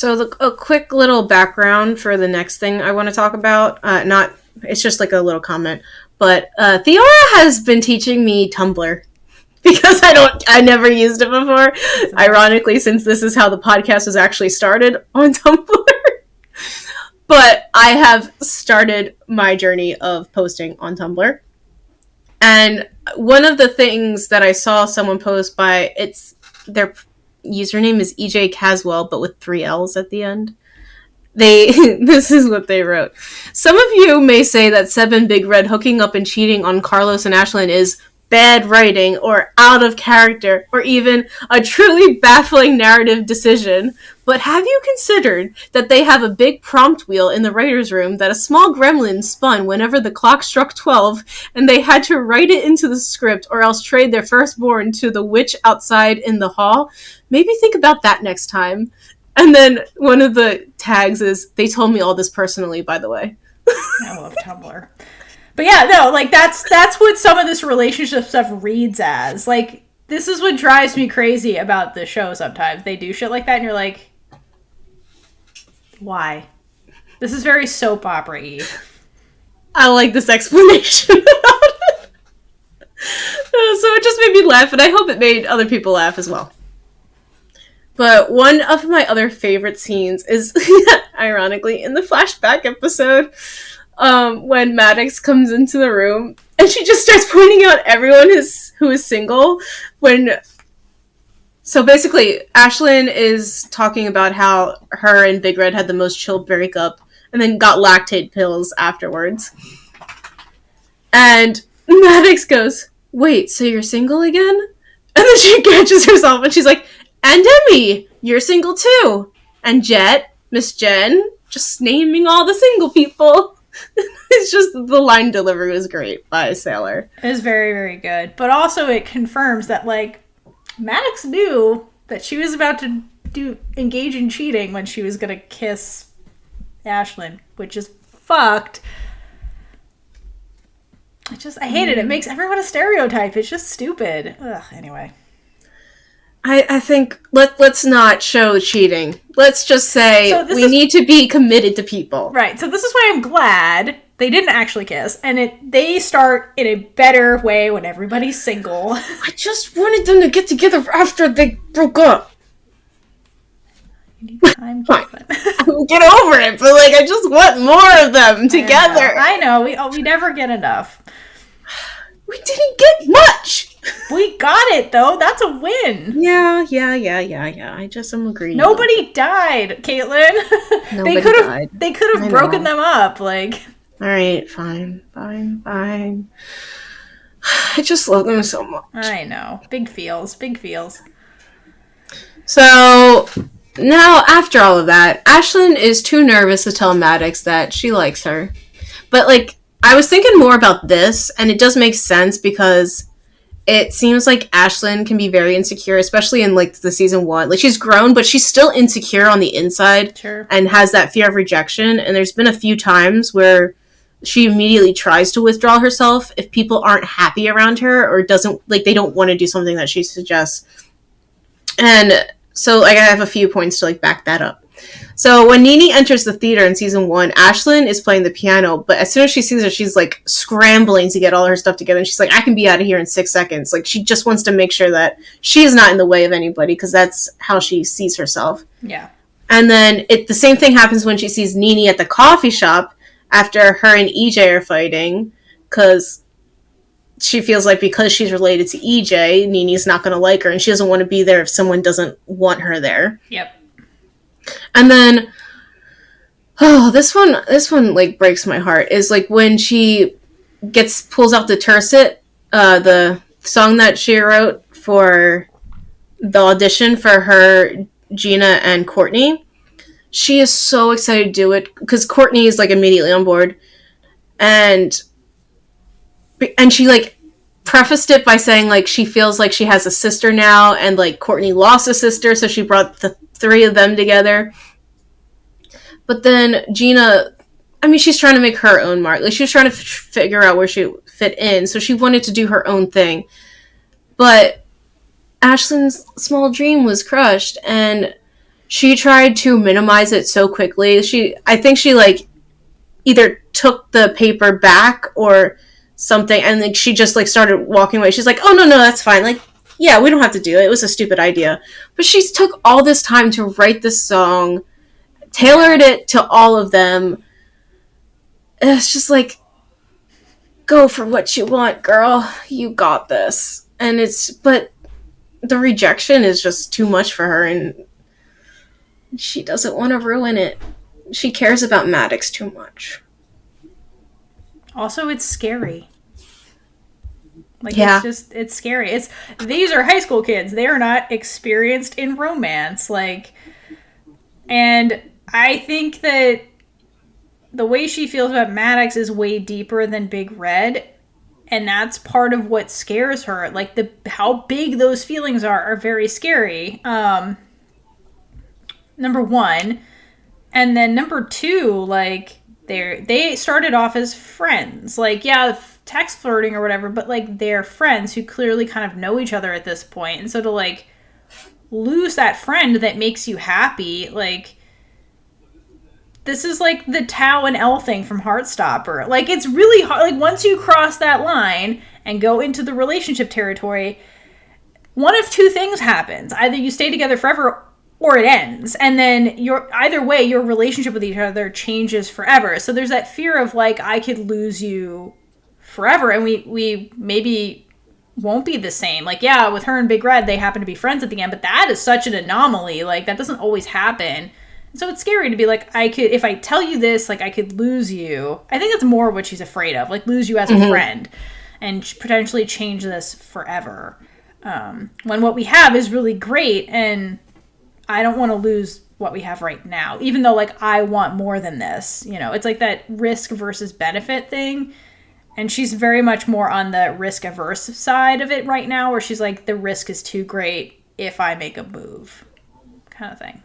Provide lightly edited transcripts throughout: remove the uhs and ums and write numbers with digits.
So a quick little background for the next thing I want to talk about. It's just like a little comment. But Theora has been teaching me Tumblr because I never used it before. Ironically, since this is how the podcast was actually started on Tumblr. But I have started my journey of posting on Tumblr. And one of the things that I saw someone post their username is EJ Caswell, but with 3 L's at the end. This is what they wrote. Some of you may say that Seb and Big Red hooking up and cheating on Carlos and Ashlyn is bad writing or out of character or even a truly baffling narrative decision. But have you considered that they have a big prompt wheel in the writer's room that a small gremlin spun whenever the clock struck 12 and they had to write it into the script or else trade their firstborn to the witch outside in the hall? Maybe think about that next time. And then one of the tags is, they told me all this personally, by the way. I love Tumblr. But yeah, no, like, that's what some of this relationship stuff reads as. Like, this is what drives me crazy about the show sometimes. They do shit like that, and you're like, why? This is very soap opera-y. I like this explanation about it. So it just made me laugh, and I hope it made other people laugh as well. But one of my other favorite scenes is, ironically, in the flashback episode, when Maddox comes into the room and she just starts pointing out everyone who is single. So basically, Ashlyn is talking about how her and Big Red had the most chill breakup and then got lactate pills afterwards. And Maddox goes, "Wait, so you're single again?" And then she catches herself and she's like, "And Emmy, you're single too. And Jet, Miss Jen," just naming all the single people. It's just, the line delivery was great by Sailor. It was very, very good. But also it confirms that, like, Maddox knew that she was about to engage in cheating when she was going to kiss Ashlyn, which is fucked. I hate it. It makes everyone a stereotype. It's just stupid. Ugh, anyway. I think let's not show cheating. Let's just say we need to be committed to people. Right. So this is why I'm glad they didn't actually kiss, and they start in a better way when everybody's single. I just wanted them to get together after they broke up. You need time, Kaitlynn. Get over it, but like I just want more of them together. I know. We never get enough. We didn't get much. We got it, though. That's a win. Yeah. I just am agreeing. Nobody died, Kaitlynn. Nobody They could have broken them up. Like, all right, fine. I just love them so much. I know. Big feels. So now, after all of that, Ashlyn is too nervous to tell Maddox that she likes her. But like, I was thinking more about this, and it does make sense because it seems like Ashlyn can be very insecure, especially in like the season 1. Like, she's grown, but she's still insecure on the inside. Sure. And has that fear of rejection. And there's been a few times where she immediately tries to withdraw herself if people aren't happy around her or they don't want to do something that she suggests. And so like, I have a few points to like back that up. So when Nini enters the theater in season 1, Ashlyn is playing the piano, but as soon as she sees her, she's like scrambling to get all her stuff together, and she's like, I can be out of here in 6 seconds. Like, she just wants to make sure that she's not in the way of anybody, because that's how she sees herself. Yeah. And then the same thing happens when she sees Nini at the coffee shop after her and EJ are fighting, because she feels like because she's related to EJ, Nini's not going to like her, and she doesn't want to be there if someone doesn't want her there. Yep. And then, this one like breaks my heart, is like when she pulls out the tercet, the song that she wrote for the audition for her, Gina and Courtney. She is so excited to do it because Courtney is like immediately on board, and she like prefaced it by saying like she feels like she has a sister now, and like Courtney lost a sister, so she brought the 3 of them together. But then Gina, I mean, she's trying to make her own mark. Like, she was trying to figure out where she fit in, so she wanted to do her own thing. But Ashlyn's small dream was crushed, and she tried to minimize it so quickly. I think she like either took the paper back or something, and like she just like started walking away. She's like, oh no, that's fine. Like, yeah, we don't have to do it. It was a stupid idea. But she took all this time to write this song, tailored it to all of them. And it's just like, go for what you want, girl. You got this. But the rejection is just too much for her, and she doesn't want to ruin it. She cares about Maddox too much. Also, it's scary. Like, yeah. It's scary. These are high school kids. They are not experienced in romance. Like, and I think that the way she feels about Maddox is way deeper than Big Red. And that's part of what scares her. Like, how big those feelings are very scary. Number one. And then number two, like, they started off as friends. Like, yeah, text flirting or whatever, but, like, they're friends who clearly kind of know each other at this point. And so to, like, lose that friend that makes you happy, like, this is, like, the Tao and Elle thing from Heartstopper. Like, it's really hard. Like, once you cross that line and go into the relationship territory, one of two things happens. Either you stay together forever or it ends. And then either way, your relationship with each other changes forever. So there's that fear of, like, I could lose you forever, and we maybe won't be the same. Like, yeah, with her and Big Red, they happen to be friends at the end, but that is such an anomaly. Like, that doesn't always happen. So it's scary to be like, if I tell you this, like, I could lose you. I think that's more what she's afraid of, like, lose you as a friend and potentially change this forever. When what we have is really great, and I don't want to lose what we have right now, even though, like, I want more than this. You know, it's like that risk versus benefit thing. And she's very much more on the risk averse side of it right now, where she's like, the risk is too great if I make a move, kind of thing.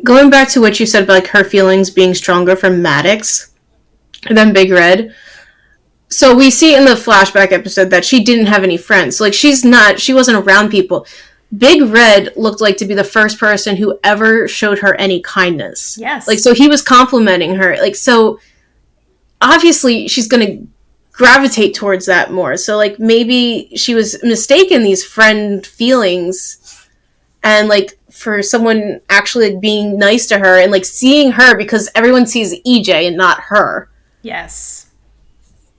Going back to what you said about, like, her feelings being stronger for Maddox than Big Red. So we see in the flashback episode that she didn't have any friends. So, like, she wasn't around people. Big Red looked like to be the first person who ever showed her any kindness. Yes. Like, so he was complimenting her. Like, so obviously she's going to gravitate towards that more. So, like, maybe she was mistaken these friend feelings, and, like, for someone actually, like, being nice to her and, like, seeing her, because everyone sees EJ and not her. Yes.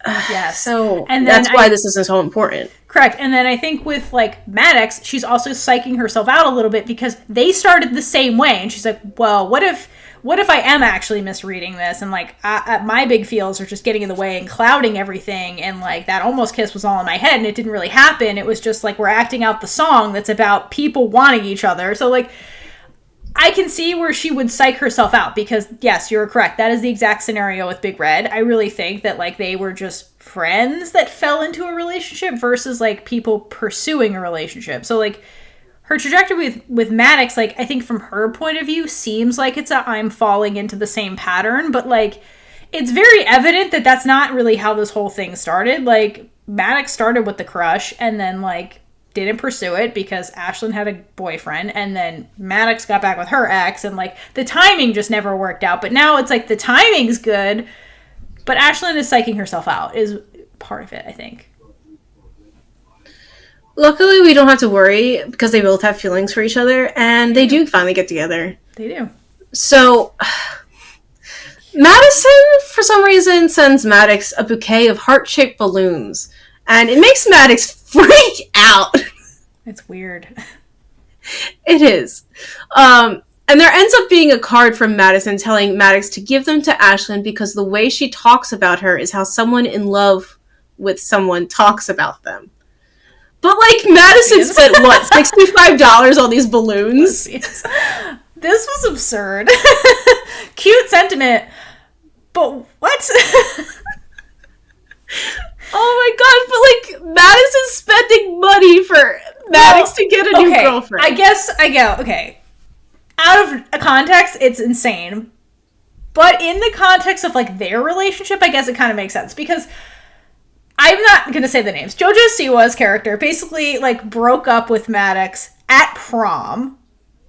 Yes. So and that's why this is so important. Correct. And then I think with, like, Maddox, she's also psyching herself out a little bit because they started the same way. And she's like, well, what if I am actually misreading this? And, like, my big feels are just getting in the way and clouding everything. And, like, that almost kiss was all in my head and it didn't really happen. It was just, like, we're acting out the song that's about people wanting each other. So, like, I can see where she would psych herself out because, yes, you're correct. That is the exact scenario with Big Red. I really think that, like, they were just friends that fell into a relationship versus, like, people pursuing a relationship. So, like, her trajectory with Maddox, like, I think from her point of view seems like it's I'm falling into the same pattern, but, like, it's very evident that that's not really how this whole thing started. Like, Maddox started with the crush and then, like, didn't pursue it because Ashlyn had a boyfriend, and then Maddox got back with her ex, and, like, the timing just never worked out. But now it's like the timing's good, but Ashlyn is psyching herself out is part of it, I think. Luckily, we don't have to worry because they both have feelings for each other, and they do finally get together. They do. So, Madison, for some reason, sends Maddox a bouquet of heart-shaped balloons, and it makes Maddox freak out. It's weird. It is. And there ends up being a card from Madison telling Maddox to give them to Ashlyn because the way she talks about her is how someone in love with someone talks about them. But, like, Madison spent, what, $65 on these balloons? This was absurd. Cute sentiment, but what? Oh my god, but, like, Madison's spending money for Maddox to get a new girlfriend. I guess, okay. Out of context, it's insane. But in the context of, like, their relationship, I guess it kind of makes sense. Because I'm not going to say the names. JoJo Siwa's character basically, like, broke up with Maddox at prom.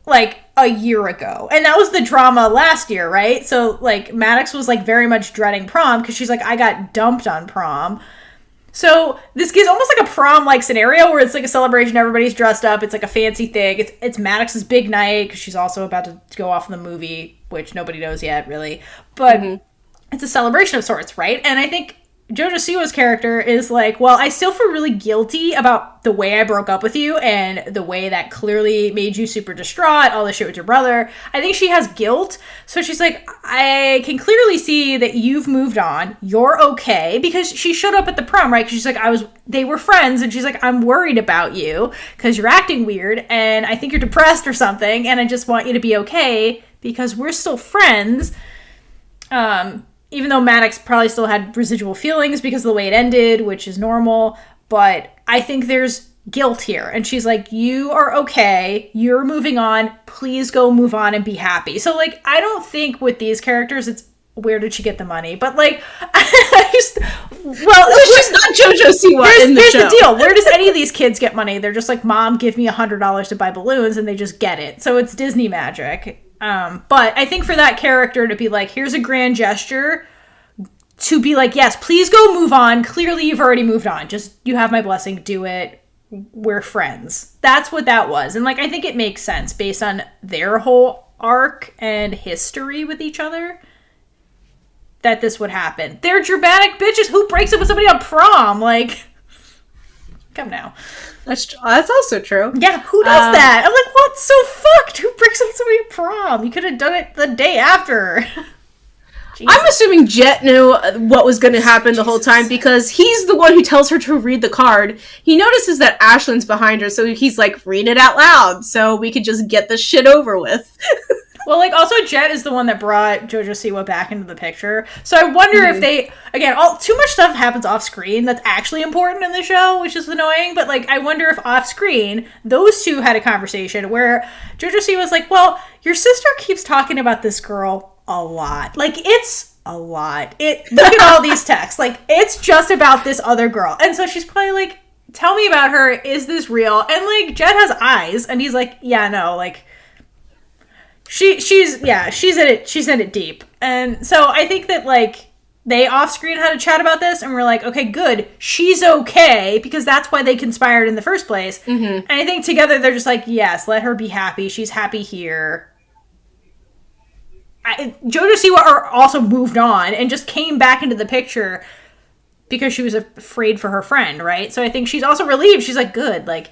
Like, a year ago. And that was the drama last year, right? So, like, Maddox was, like, very much dreading prom because she's like, I got dumped on prom. So this gives almost like a prom-like scenario where it's like a celebration, everybody's dressed up, it's like a fancy thing. It's Maddox's big night because she's also about to go off in the movie, which nobody knows yet, really. But it's a celebration of sorts, right? And I think Jojo Siwa's character is like, well, I still feel really guilty about the way I broke up with you and the way that clearly made you super distraught, all the shit with your brother. I think she has guilt. So she's like, I can clearly see that you've moved on. You're okay. Because she showed up at the prom, right? Because she's like, they were friends. And she's like, I'm worried about you because you're acting weird. And I think you're depressed or something. And I just want you to be okay because we're still friends. Even though Maddox probably still had residual feelings because of the way it ended, which is normal. But I think there's guilt here. And she's like, you are okay. You're moving on. Please go move on and be happy. So, like, I don't think with these characters, it's where did she get the money? But, like, she's not JoJo Siwa in the show. Here's the deal. Where does any of these kids get money? They're just like, Mom, give me $100 to buy balloons. And they just get it. So it's Disney magic. But I think for that character to be like, here's a grand gesture, to be like, yes, please go move on. Clearly you've already moved on. Just, you have my blessing. Do it. We're friends. That's what that was. And, like, I think it makes sense based on their whole arc and history with each other that this would happen. They're dramatic bitches. Who breaks up with somebody on prom? Like, come now. That's also true. Yeah, who does that? I'm like, what's so fucked? Who breaks up with somebody at prom? You could have done it the day after. I'm assuming Jet knew what was going to happen the whole time because he's the one who tells her to read the card. He notices that Ashlyn's behind her, so he's like, read it out loud so we could just get this shit over with. Well, like, also Jet is the one that brought JoJo Siwa back into the picture. So I wonder if they, again, too much stuff happens off screen that's actually important in the show, which is annoying. But, like, I wonder if off screen, those two had a conversation where JoJo Siwa was like, well, your sister keeps talking about this girl a lot. Like, it's a lot. Look at all these texts. Like, it's just about this other girl. And so she's probably like, tell me about her. Is this real? And, like, Jet has eyes. And he's like, yeah, no, like, she's in it deep. And so I think that, like, they off screen had a chat about this and we're like, okay, good, she's okay, because that's why they conspired in the first place. And I think together they're just like, yes, let her be happy, she's happy here. JoJo Siwa also moved on and just came back into the picture because she was afraid for her friend, right? So I think she's also relieved. She's like, good, like,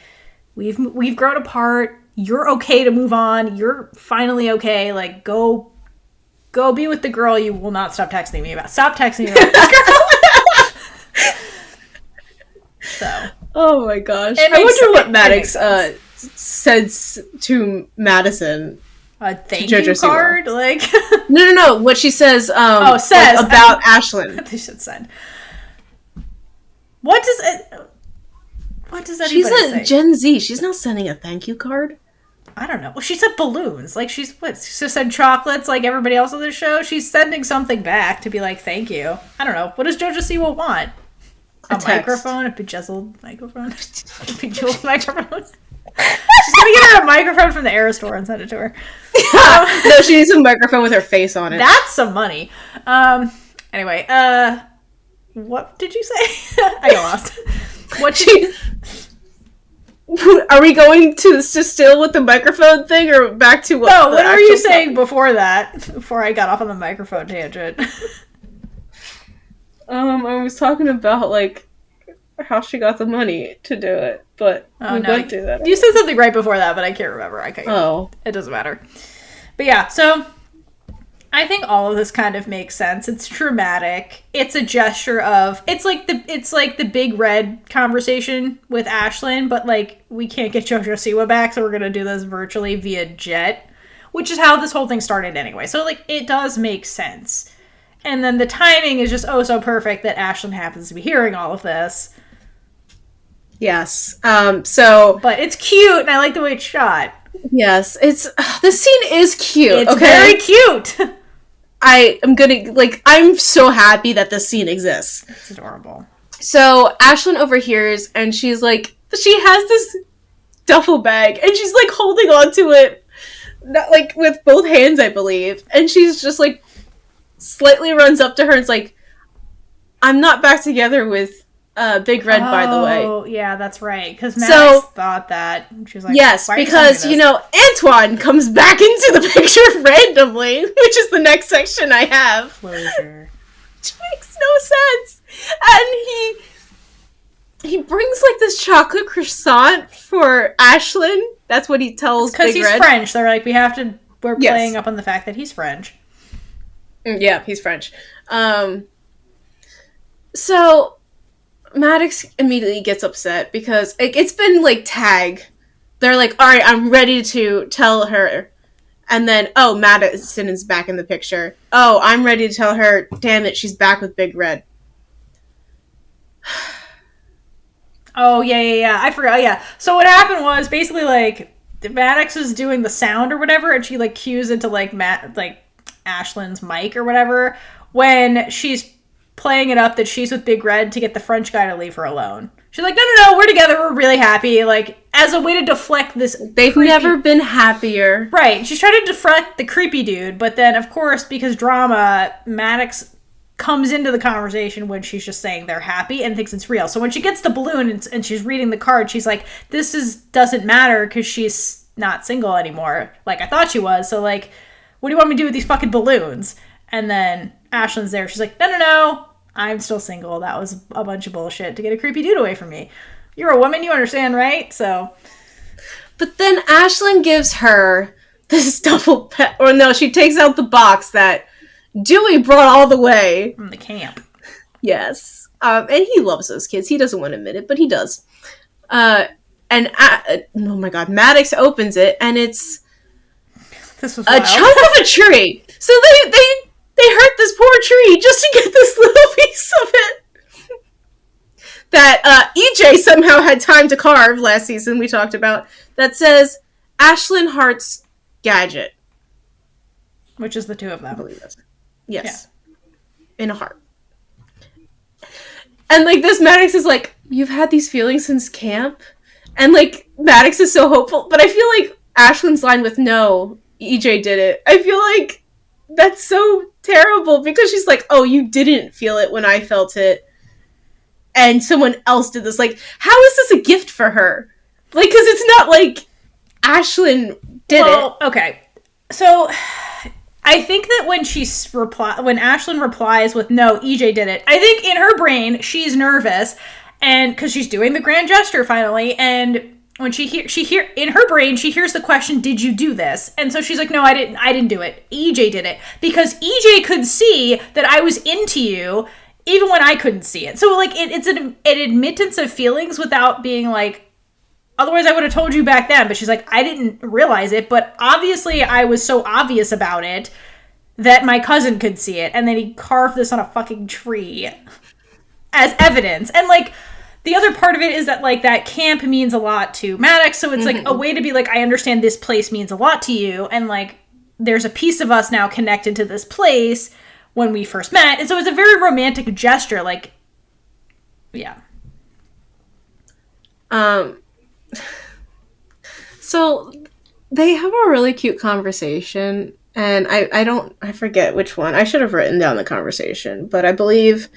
we've grown apart. You're okay to move on. You're finally okay. Like, go be with the girl you will not stop texting me about. Stop texting me about this girl. So. Oh my gosh. I wonder what Maddox says to Madison. A thank you card? Like, No. What she says, says like, about Ashlyn. They should send. What does anybody She's a say? Gen Z. She's not sending a thank you card. I don't know. Well, she said balloons. Like, she said chocolates like everybody else on the show. She's sending something back to be like, thank you. I don't know. What does JoJo Siwa want? A microphone? A bejezzled microphone? A bejeweled microphone? She's gonna get her a microphone from the Era store and send it to her. No, she needs a microphone with her face on it. That's some money. Anyway, what did you say? I got lost. What did Are we going to still with the microphone thing or back to what? No, what were you saying before that? Before I got off on the microphone tangent. I was talking about, like, how she got the money to do it, but we went through that. You said something right before that, but I can't remember. It doesn't matter. But yeah, so I think all of this kind of makes sense. It's dramatic. It's a gesture of it's like the big red conversation with Ashlyn, but, like, we can't get JoJo Siwa back, so we're gonna do this virtually via Jet, which is how this whole thing started anyway. So, like, it does make sense. And then the timing is just so perfect that Ashlyn happens to be hearing all of this. Yes. But it's cute, and I like the way it's shot. Yes, the scene is cute. It's very cute. I'm so happy that this scene exists. It's adorable. So Ashlyn overhears, and she's like, she has this duffel bag, and she's, like, holding on to it not, like, with both hands, I believe. And she's just, like, slightly runs up to her and is like, I'm not back together with Big Red, by the way. Oh, yeah, that's right. Because Maddox thought that. She was like, yes, why because, you know, Antoine comes back into the picture randomly, which is the next section I have. Closure. Which makes no sense. And he brings, like, this chocolate croissant for Ashlyn. That's what he tells Big Red. Because he's French. They're like, we're playing up on the fact that he's French. Yeah, he's French. So Maddox immediately gets upset because it's been, like, tag. They're like, all right, I'm ready to tell her. And then, oh, Madison is back in the picture. Oh, I'm ready to tell her, damn it, she's back with Big Red. Oh, yeah. I forgot, yeah. So what happened was, basically, like, Maddox was doing the sound or whatever, and she, like, cues into, like, Ashlyn's mic or whatever, when she's playing it up that she's with Big Red to get the French guy to leave her alone. She's like, no, we're together, we're really happy, like, as a way to deflect this They've never been happier. Right, she's trying to deflect the creepy dude, but then, of course, because drama, Maddox comes into the conversation when she's just saying they're happy and thinks it's real. So when she gets the balloon and she's reading the card, she's like, doesn't matter because she's not single anymore, like I thought she was, so, like, what do you want me to do with these fucking balloons? And then Ashlyn's there, she's like, no, I'm still single. That was a bunch of bullshit to get a creepy dude away from me. You're a woman, you understand, right? So. But then Ashlyn gives her this double pet, or no, she takes out the box that Dewey brought all the way. From the camp. Yes. And he loves those kids. He doesn't want to admit it, but he does. Oh my god, Maddox opens it, and it's this was a chunk of a tree. So they hurt this poor tree just to get this little piece of it. That EJ somehow had time to carve last season, we talked about, that says Ashlyn Hart's gadget. Which is the two of them. I believe that's yes. Yeah. In a heart. And, like, this Maddox is like, you've had these feelings since camp? And, like, Maddox is so hopeful. But I feel like Ashlyn's line with no, EJ did it. I feel like that's so terrible because she's like, oh, you didn't feel it when I felt it. And someone else did this. Like, how is this a gift for her? Like, because it's not like Ashlyn did it. Okay. So I think that when when Ashlyn replies with no, EJ did it, I think in her brain she's nervous, and because she's doing the grand gesture finally, and when in her brain she hears the question, "Did you do this?" And so she's like, "No, I didn't do it. EJ did it because EJ could see that I was into you." Even when I couldn't see it. So, like, it's an admittance of feelings without being like, otherwise I would have told you back then. But she's like, I didn't realize it. But obviously I was so obvious about it that my cousin could see it. And then he carved this on a fucking tree as evidence. And, like, the other part of it is that, like, that camp means a lot to Maddox. So it's, like, a way to be like, I understand this place means a lot to you. And, like, there's a piece of us now connected to this place when we first met. And so it's a very romantic gesture, like, yeah. So they have a really cute conversation, and I forget which one. I should have written down the conversation, but I believe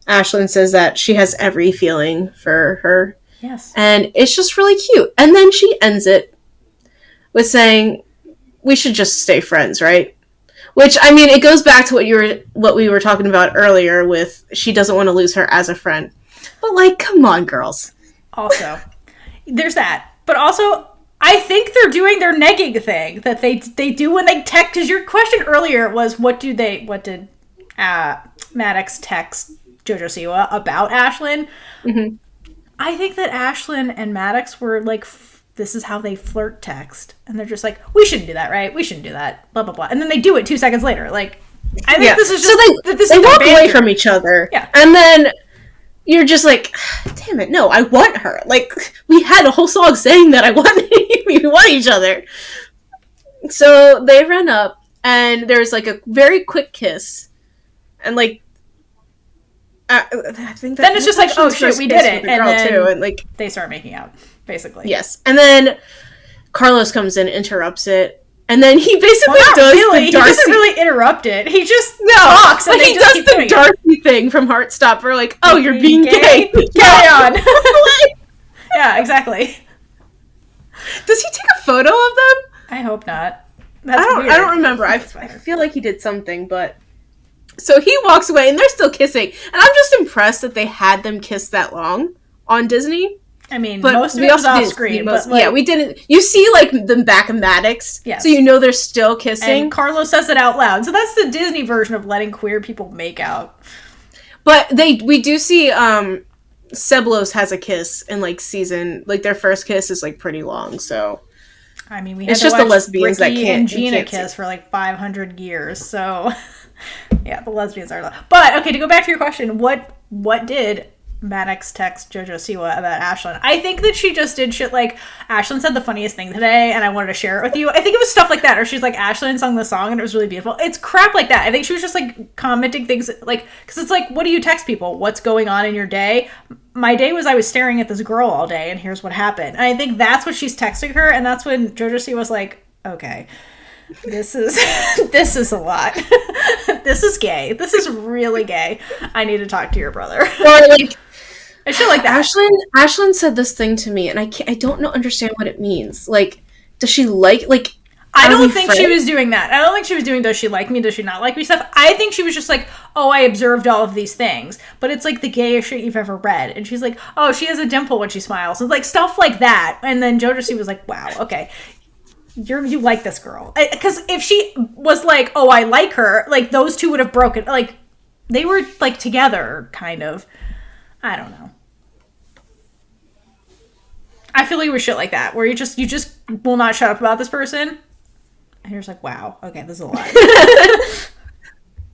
Ashlyn says that she has every feeling for her. Yes. And it's just really cute. And then she ends it with saying, we should just stay friends, right? Which, I mean, it goes back to what we were talking about earlier with she doesn't want to lose her as a friend. But, like, come on, girls. Also, there's that. But also, I think they're doing their negging thing that they do when they text. Because your question earlier was, what did Maddox text JoJo Siwa about Ashlyn? Mm-hmm. I think that Ashlyn and Maddox were, like, this is how they flirt text. And they're just like, we shouldn't do that, right? We shouldn't do that. Blah, blah, blah. And then they do it 2 seconds later. Like, I think this is just... So they walk away from each other. Yeah. And then you're just like, damn it, no, I want her. Like, we had a whole song saying that we want each other. So they run up, and there's, like, a very quick kiss. And, like, I think that... Then it's just like, oh, shit, we did it. And then too, and, like, they start making out. Basically. Yes. And then Carlos comes in, interrupts it, And then he basically does really. the Darcy. He doesn't really interrupt it. He just No, talks, and he does the Darcy thing from Heartstopper, like, oh, you're being gay. Carry on. Yeah, exactly. Does he take a photo of them? I hope not. I don't remember. I feel like he did something, but... So he walks away, and they're still kissing. And I'm just impressed that they had them kiss that long on Disney. I mean, but most of it was off screen. But yeah, we didn't... You see, like, the back of Maddox, so you know they're still kissing. And Carlos says it out loud. So that's the Disney version of letting queer people make out. But we do see... Seblos has a kiss in, like, season... Like, their first kiss is, like, pretty long, so... I mean, we had it's to just watch the lesbians Ricky that can't... and Gina kiss for, like, 500 years, so... Yeah, the lesbians are... But, okay, to go back to your question, what did Maddox text JoJo Siwa about Ashlyn? I think that she just did shit like, Ashlyn said the funniest thing today, and I wanted to share it with you. I think it was stuff like that, or she's like, Ashlyn sung the song, and it was really beautiful. It's crap like that. I think she was just, like, commenting things, like, because it's like, what do you text people? What's going on in your day? My day was I was staring at this girl all day, and here's what happened. And I think that's what she's texting her, and that's when JoJo Siwa was like, okay... This is a lot. This is gay. This is really gay. I need to talk to your brother. Or like, I should like that. Ashlyn said this thing to me, and I don't understand what it means. Like, does she like? I don't think she was doing that. I don't think she was doing does she like me, does she not like me stuff. I think she was just like, oh, I observed all of these things. But it's like the gayest shit you've ever read. And she's like, oh, she has a dimple when she smiles. And like stuff like that. And then JoJo C was like, wow, okay. You like this girl. Because if she was like, oh, I like her, like, those two would have broken. Like, they were, like, together, kind of. I don't know. I feel like it was shit like that, where you just will not shut up about this person. And you're just like, wow, okay, this is a lot.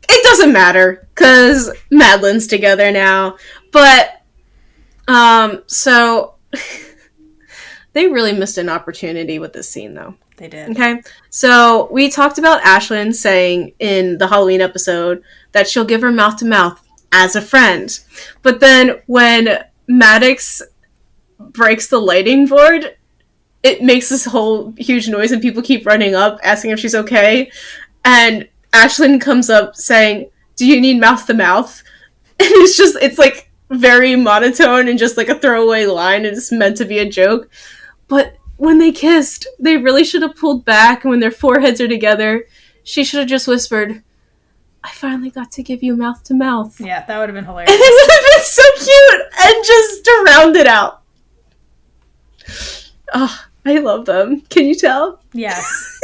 It doesn't matter, because Madylyn's together now. But, so... They really missed an opportunity with this scene, though. They did. Okay? So, we talked about Ashlyn saying in the Halloween episode that she'll give her mouth-to-mouth as a friend. But then, when Maddox breaks the lighting board, it makes this whole huge noise, and people keep running up, asking if she's okay. And Ashlyn comes up saying, do you need mouth-to-mouth? And it's like, very monotone and just like a throwaway line, and it's meant to be a joke. But when they kissed, they really should have pulled back, and when their foreheads are together, she should have just whispered, I finally got to give you mouth to mouth. Yeah, that would have been hilarious. And it would have been so cute, and just to round it out. Oh, I love them. Can you tell? Yes.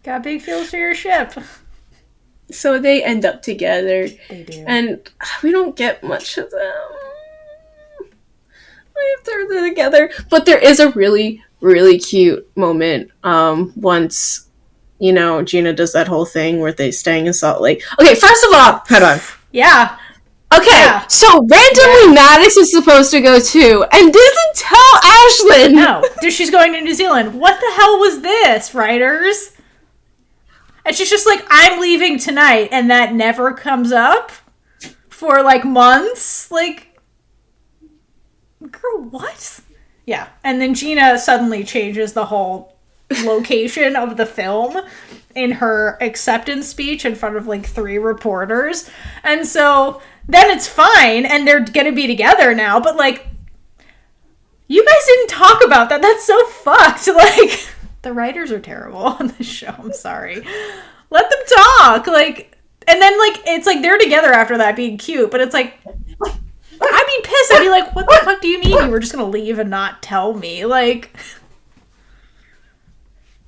Got big feels for your ship. So they end up together. They do. And we don't get much of them. They're together. But there is a really, really cute moment once, Gina does that whole thing where they're staying in Salt Lake. Okay, first of all, hold on. Yeah. Okay, yeah. So randomly Maddox is supposed to go too, and doesn't tell Ashlyn. No, she's going to New Zealand. What the hell was this, writers? And she's just like, I'm leaving tonight, and that never comes up for, like, months. Like, girl, what? Yeah. And then Gina suddenly changes the whole location of the film in her acceptance speech in front of, like, 3 reporters. And so then it's fine, and they're gonna be together now, but, like, you guys didn't talk about that. That's so fucked. Like... The writers are terrible on this show. I'm sorry. Let them talk. Like, and then, like, it's like they're together after that being cute, but it's like, I'd be pissed. I'd be like, what the fuck do you mean you were just going to leave and not tell me? Like,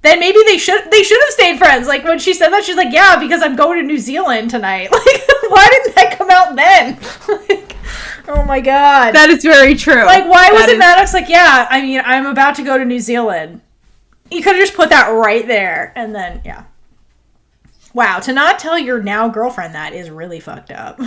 then maybe they should have stayed friends. Like, when she said that, she's like, yeah, because I'm going to New Zealand tonight. Like, why didn't that come out then? Like, oh my God. That is very true. Like, why wasn't Maddox like, yeah, I mean, I'm about to go to New Zealand. You could have just put that right there, and then, yeah. Wow, to not tell your now girlfriend that is really fucked up.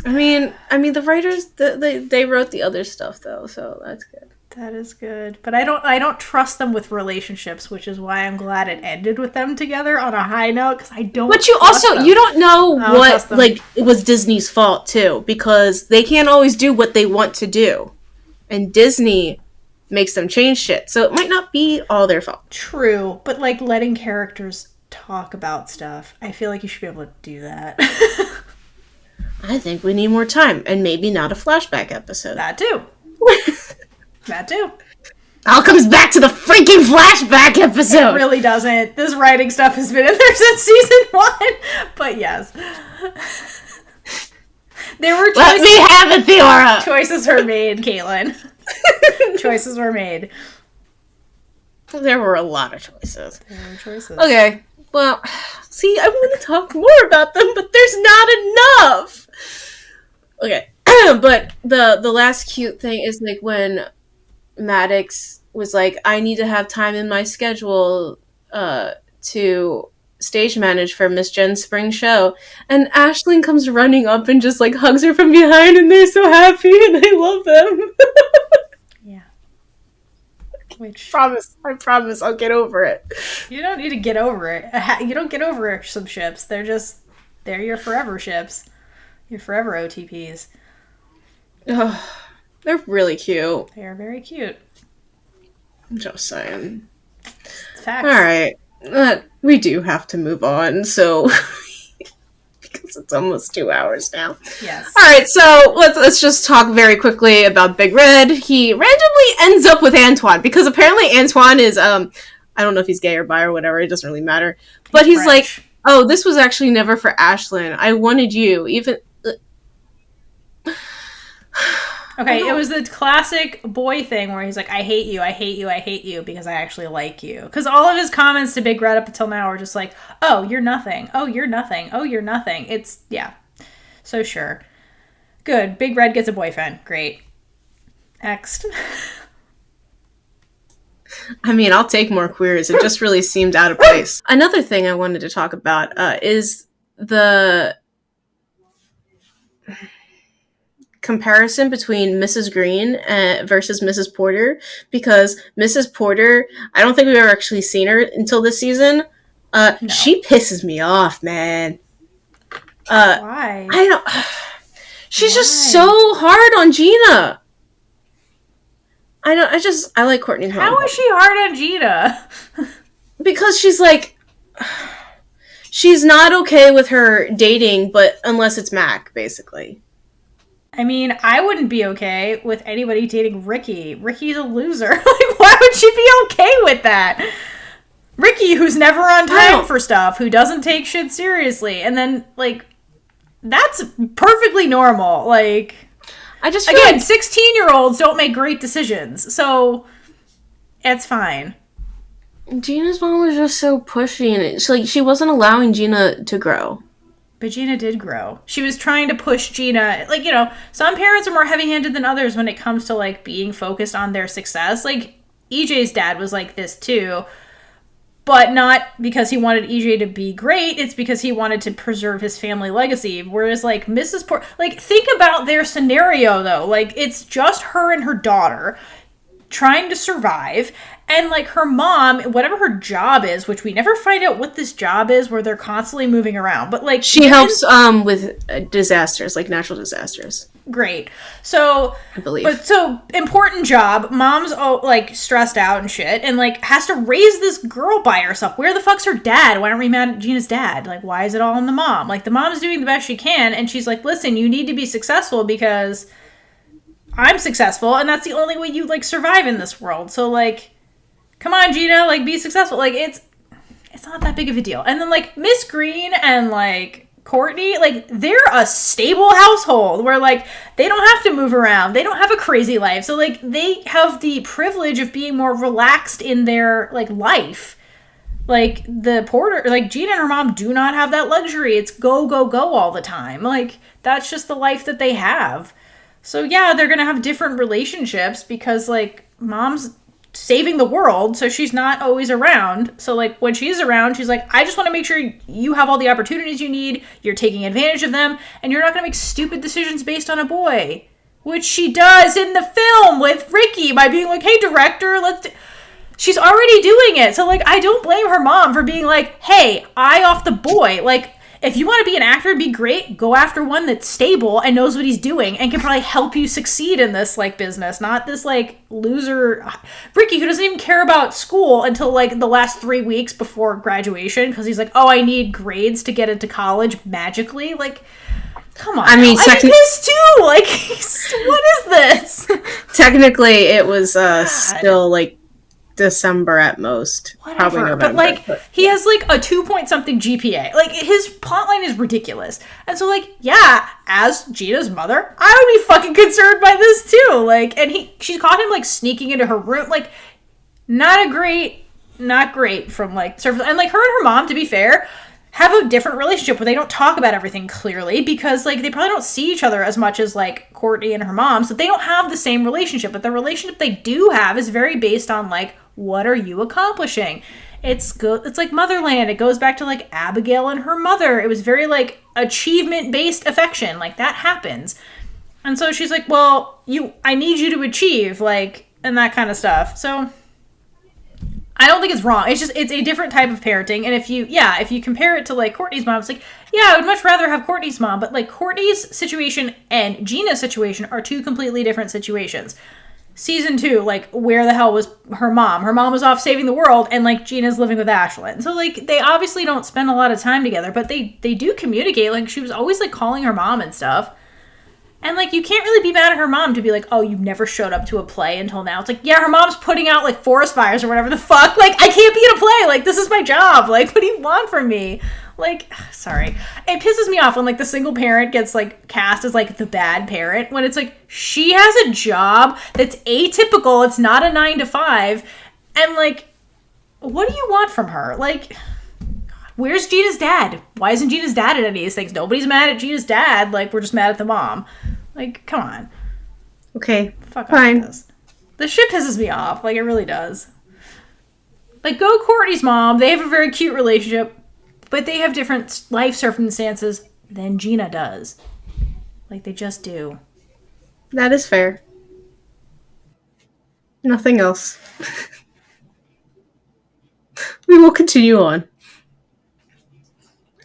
I mean, the writers, they wrote the other stuff, though, so that's good. That is good. But I don't trust them with relationships, which is why I'm glad it ended with them together on a high note, because I don't But you don't know what, like, it was Disney's fault, too, because they can't always do what they want to do. And Disney makes them change shit. So it might not be all their fault. True, but like letting characters talk about stuff, I feel like you should be able to do that. I think we need more time, and maybe not a flashback episode. That too. That too. All comes back to the freaking flashback episode. It really doesn't. This writing stuff has been in there since season 1. But yes. There were choices. Let me have it, Theora. Choices were made, Kaitlynn. Choices were made. There were a lot of choices. There were choices. Okay. Well, see, I want to talk more about them, but there's not enough. Okay. But the last cute thing is like when Maddox was like, I need to have time in my schedule to stage manage for Miss Jen's spring show, and Ashlyn comes running up and just like hugs her from behind, and they're so happy and I love them. Yeah. Which I promise I'll get over it. you don't need to get over it. You don't get over some ships. They're your forever ships. Your forever OTPs. Oh, they're really cute. They are very cute. I'm just saying. It's facts. All right. We do have to move on, so because it's almost 2 hours now. Yes. All right, so let's just talk very quickly about Big Red. He randomly ends up with Antoine because apparently Antoine is I don't know if he's gay or bi or whatever. It doesn't really matter. But he's French. like, oh, this was actually never for Ashlyn. I wanted you, even. Okay, it was the classic boy thing where he's like, I hate you, I hate you, I hate you, because I actually like you. Because all of his comments to Big Red up until now are just like, oh, you're nothing. Oh, you're nothing. Oh, you're nothing. It's, yeah. So sure. Good. Big Red gets a boyfriend. Great. Next. I mean, I'll take more queers. It just really seemed out of place. Another thing I wanted to talk about is the comparison between Mrs. Green versus Mrs. Porter, because Mrs. Porter, I don't think we've ever actually seen her until this season. No. She pisses me off, man. Why? I don't. She's just so hard on Gina. I like Courtney. How is she hard on Gina? Because she's like, she's not okay with her dating, but unless it's Mac, basically. I mean, I wouldn't be okay with anybody dating Ricky. Ricky's a loser. Like, why would she be okay with that? Ricky, who's never on time for stuff, who doesn't take shit seriously, and then, like, that's perfectly normal. Like, I just feel again, like 16-year-olds don't make great decisions, so it's fine. Gina's mom was just so pushy, and she wasn't allowing Gina to grow. But Gina did grow. She was trying to push Gina. Like, you know, some parents are more heavy-handed than others when it comes to, like, being focused on their success. Like, EJ's dad was like this, too. But not because he wanted EJ to be great. It's because he wanted to preserve his family legacy. Whereas, like, Mrs. Porter... Like, think about their scenario, though. Like, it's just her and her daughter trying to survive. And, like, her mom, whatever her job is, which we never find out what this job is, where they're constantly moving around. But, like... She helps with disasters, like natural disasters. Great. So... I believe. But, so, important job. Mom's, like, stressed out and shit. And, like, has to raise this girl by herself. Where the fuck's her dad? Why aren't we mad at Gina's dad? Like, why is it all on the mom? Like, the mom's doing the best she can. And she's like, listen, you need to be successful because I'm successful. And that's the only way you, like, survive in this world. So, like... Come on, Gina, like, be successful. Like, it's not that big of a deal. And then, like, Miss Green and, like, Courtney, like, they're a stable household where, like, they don't have to move around. They don't have a crazy life. So, like, they have the privilege of being more relaxed in their, like, life. Like, the Porter, like, Gina and her mom do not have that luxury. It's go, go, go all the time. Like, that's just the life that they have. So, yeah, they're going to have different relationships because, like, mom's saving the world, so she's not always around. So, like, when she's around, she's like, I just want to make sure you have all the opportunities you need, you're taking advantage of them, and you're not going to make stupid decisions based on a boy. Which she does in the film with Ricky by being like, hey, director, she's already doing it. So, like, I don't blame her mom for being like, hey, eye off the boy. Like, if you want to be an actor and be great, go after one that's stable and knows what he's doing and can probably help you succeed in this like business, not this like loser Ricky who doesn't even care about school until like the last 3 weeks before graduation because he's like, oh, I need grades to get into college magically. Like, come on. I mean, this too. Like, what is this? Technically, it was still like December at most. Whatever. Probably November. But like, he has like a 2-point-something GPA. Like, his plotline is ridiculous. And so, like, yeah, as Gina's mother, I would be fucking concerned by this too. Like, and she caught him like sneaking into her room. Like, not great from like surface. And like, her and her mom, to be fair, have a different relationship where they don't talk about everything clearly because like they probably don't see each other as much as like Courtney and her mom, so they don't have the same relationship. But the relationship they do have is very based on like, what are you accomplishing? It's good. It's like Motherland. It goes back to like Abigail and her mother. It was very like achievement based affection. Like that happens. And so she's like, well, I need you to achieve, like, and that kind of stuff. So I don't think it's wrong. It's just, it's a different type of parenting. And if you compare it to like Courtney's mom, it's like, yeah, I would much rather have Courtney's mom. But like Courtney's situation and Gina's situation are two completely different situations. Season 2, like, where the hell was her mom? Her mom was off saving the world, and like Gina's living with Ashlyn. So like, they obviously don't spend a lot of time together, but they do communicate. Like, she was always like calling her mom and stuff. And, like, you can't really be mad at her mom to be like, oh, you never showed up to a play until now. It's like, yeah, her mom's putting out, like, forest fires or whatever the fuck. Like, I can't be in a play. Like, this is my job. Like, what do you want from me? Like, sorry. It pisses me off when, like, the single parent gets, like, cast as, like, the bad parent. When it's like, she has a job that's atypical. It's not a 9 to 5. And, like, what do you want from her? Like, where's Gina's dad? Why isn't Gina's dad at any of these things? Nobody's mad at Gina's dad. Like, we're just mad at the mom. Like, come on. Okay, fuck fine. Off with this. This shit pisses me off. Like, it really does. Like, go Courtney's mom. They have a very cute relationship, but they have different life circumstances than Gina does. Like, they just do. That is fair. Nothing else. We will continue on.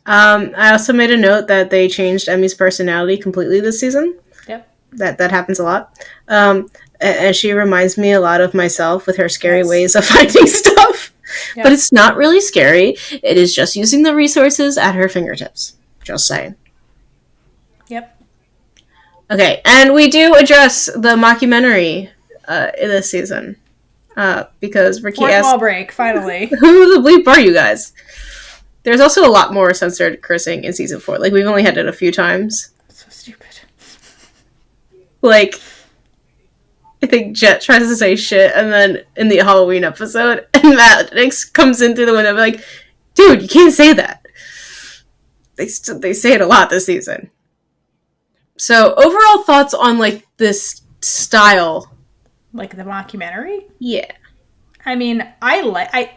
I also made a note that they changed Emmy's personality completely this season. Yep. That happens a lot. And she reminds me a lot of myself with her scary ways of finding stuff. Yep. But it's not really scary. It is just using the resources at her fingertips. Just saying. Yep. Okay, and we do address the mockumentary in this season. Because Ricky Fourth asked... wall break, finally. Who the bleep are you guys? There's also a lot more censored cursing in season 4. Like, we've only had it a few times. So stupid. Like, I think Jet tries to say shit, and then in the Halloween episode, and Maddox comes in through the window and be like, dude, you can't say that. They say it a lot this season. So, overall thoughts on, like, this style. Like the mockumentary? Yeah. I mean, okay.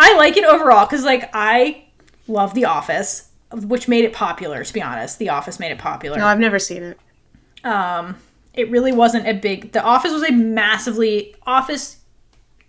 I like it overall because, like, I love The Office, which made it popular, to be honest. The Office made it popular. No, I've never seen it. It really wasn't The Office was a massively... Office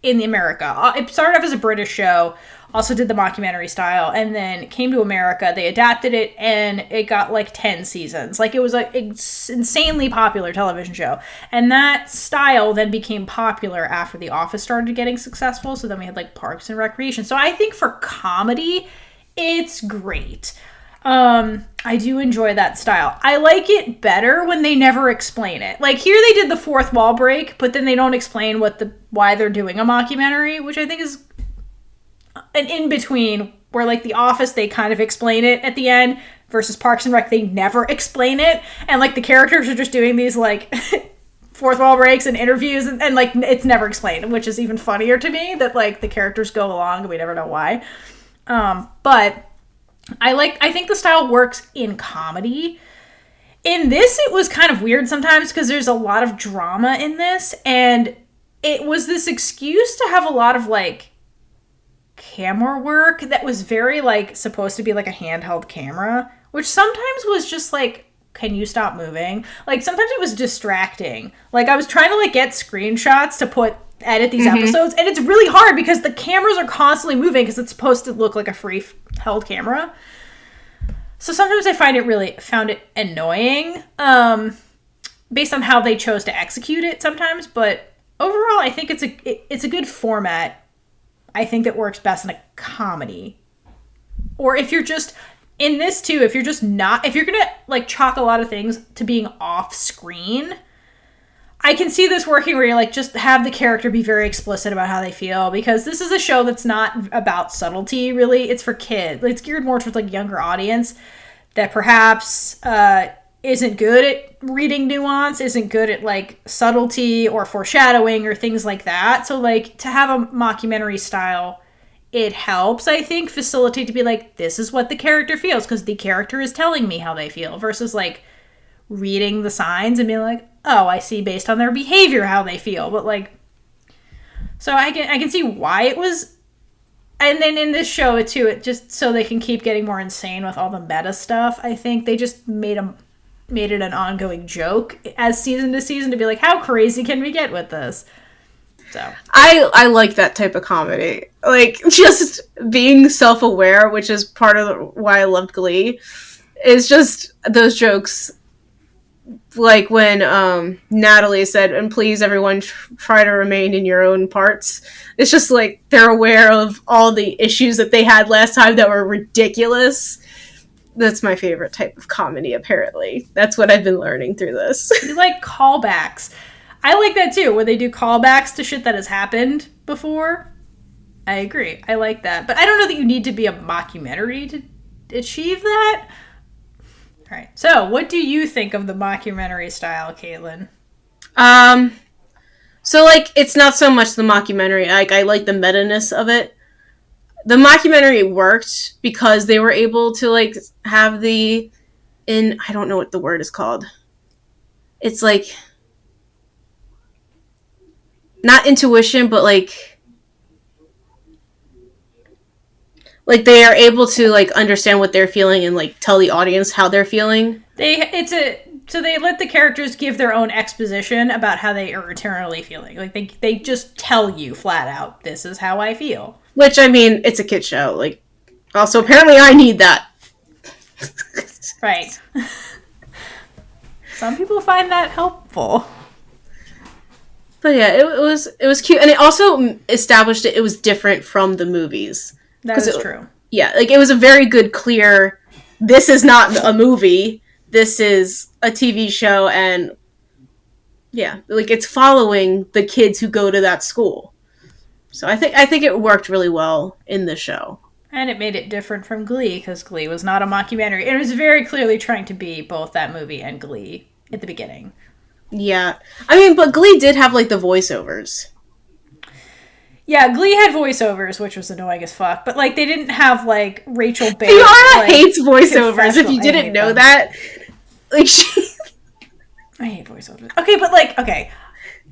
in America. It started off as a British show, also did the mockumentary style, and then came to America. They adapted it, and it got, like, 10 seasons. Like, it was an insanely popular television show. And that style then became popular after The Office started getting successful. So then we had, like, Parks and Recreation. So I think for comedy, it's great. I do enjoy that style. I like it better when they never explain it. Like, here they did the fourth wall break, but then they don't explain why they're doing a mockumentary, which I think is an in-between, where, like, The Office, they kind of explain it at the end, versus Parks and Rec, they never explain it, and, like, the characters are just doing these, like, fourth wall breaks and interviews, and, like, it's never explained, which is even funnier to me, that, like, the characters go along and we never know why. But I think the style works in comedy. In this, it was kind of weird sometimes, because there's a lot of drama in this, and it was this excuse to have a lot of, like, camera work that was very, like, supposed to be like a handheld camera, which sometimes was just like, can you stop moving? Like, sometimes it was distracting. Like, I was trying to, like, get screenshots to edit these episodes, and it's really hard because the cameras are constantly moving because it's supposed to look like a free held camera. So sometimes I found it annoying, based on how they chose to execute it sometimes. But overall, I think it's a good format. I think that works best in a comedy. Or if you're just in this too, if you're gonna like chalk a lot of things to being off screen, I can see this working where you like just have the character be very explicit about how they feel, because this is a show that's not about subtlety, really. It's for kids. It's geared more towards like younger audience that perhaps isn't good at reading nuance, isn't good at like subtlety or foreshadowing or things like that. So like to have a mockumentary style, it helps, I think, facilitate to be like, this is what the character feels because the character is telling me how they feel, versus like reading the signs and being like, oh, I see based on their behavior how they feel. But like, so I can see why it was. And then in this show too, it just so they can keep getting more insane with all the meta stuff. I think they just made it an ongoing joke as season to season to be like, how crazy can we get with this? So I like that type of comedy, like just being self-aware, which is part of why I loved Glee. Is just those jokes. Like when Natalie said, and please everyone try to remain in your own parts. It's just like they're aware of all the issues that they had last time that were ridiculous. That's my favorite type of comedy, apparently. That's what I've been learning through this. You like callbacks. I like that too, where they do callbacks to shit that has happened before. I agree. I like that. But I don't know that you need to be a mockumentary to achieve that. All right. So, what do you think of the mockumentary style, Kaitlynn? So like it's not so much the mockumentary. Like I like the meta-ness of it. The mockumentary worked because they were able to like have I don't know what the word is called. It's like not intuition, but like they are able to like understand what they're feeling and like tell the audience how they're feeling. So they let the characters give their own exposition about how they are eternally feeling. Like they just tell you flat out, this is how I feel. Which I mean, it's a kid show. Like also apparently I need that. Right. Some people find that helpful. But yeah, it was cute, and it also established it was different from the movies. That is true. Yeah, like it was a very good, clear. This is not a movie. This is a TV show, and yeah, like it's following the kids who go to that school. So I think it worked really well in the show. And it made it different from Glee, because Glee was not a mockumentary. It was very clearly trying to be both that movie and Glee at the beginning. Yeah. I mean, but Glee did have, like, the voiceovers. Yeah, Glee had voiceovers, which was annoying as fuck. But, like, they didn't have, like, Rachel Berry. Theora hates voiceovers, if you didn't know that. Like, I hate voiceovers. Okay, but, like, okay.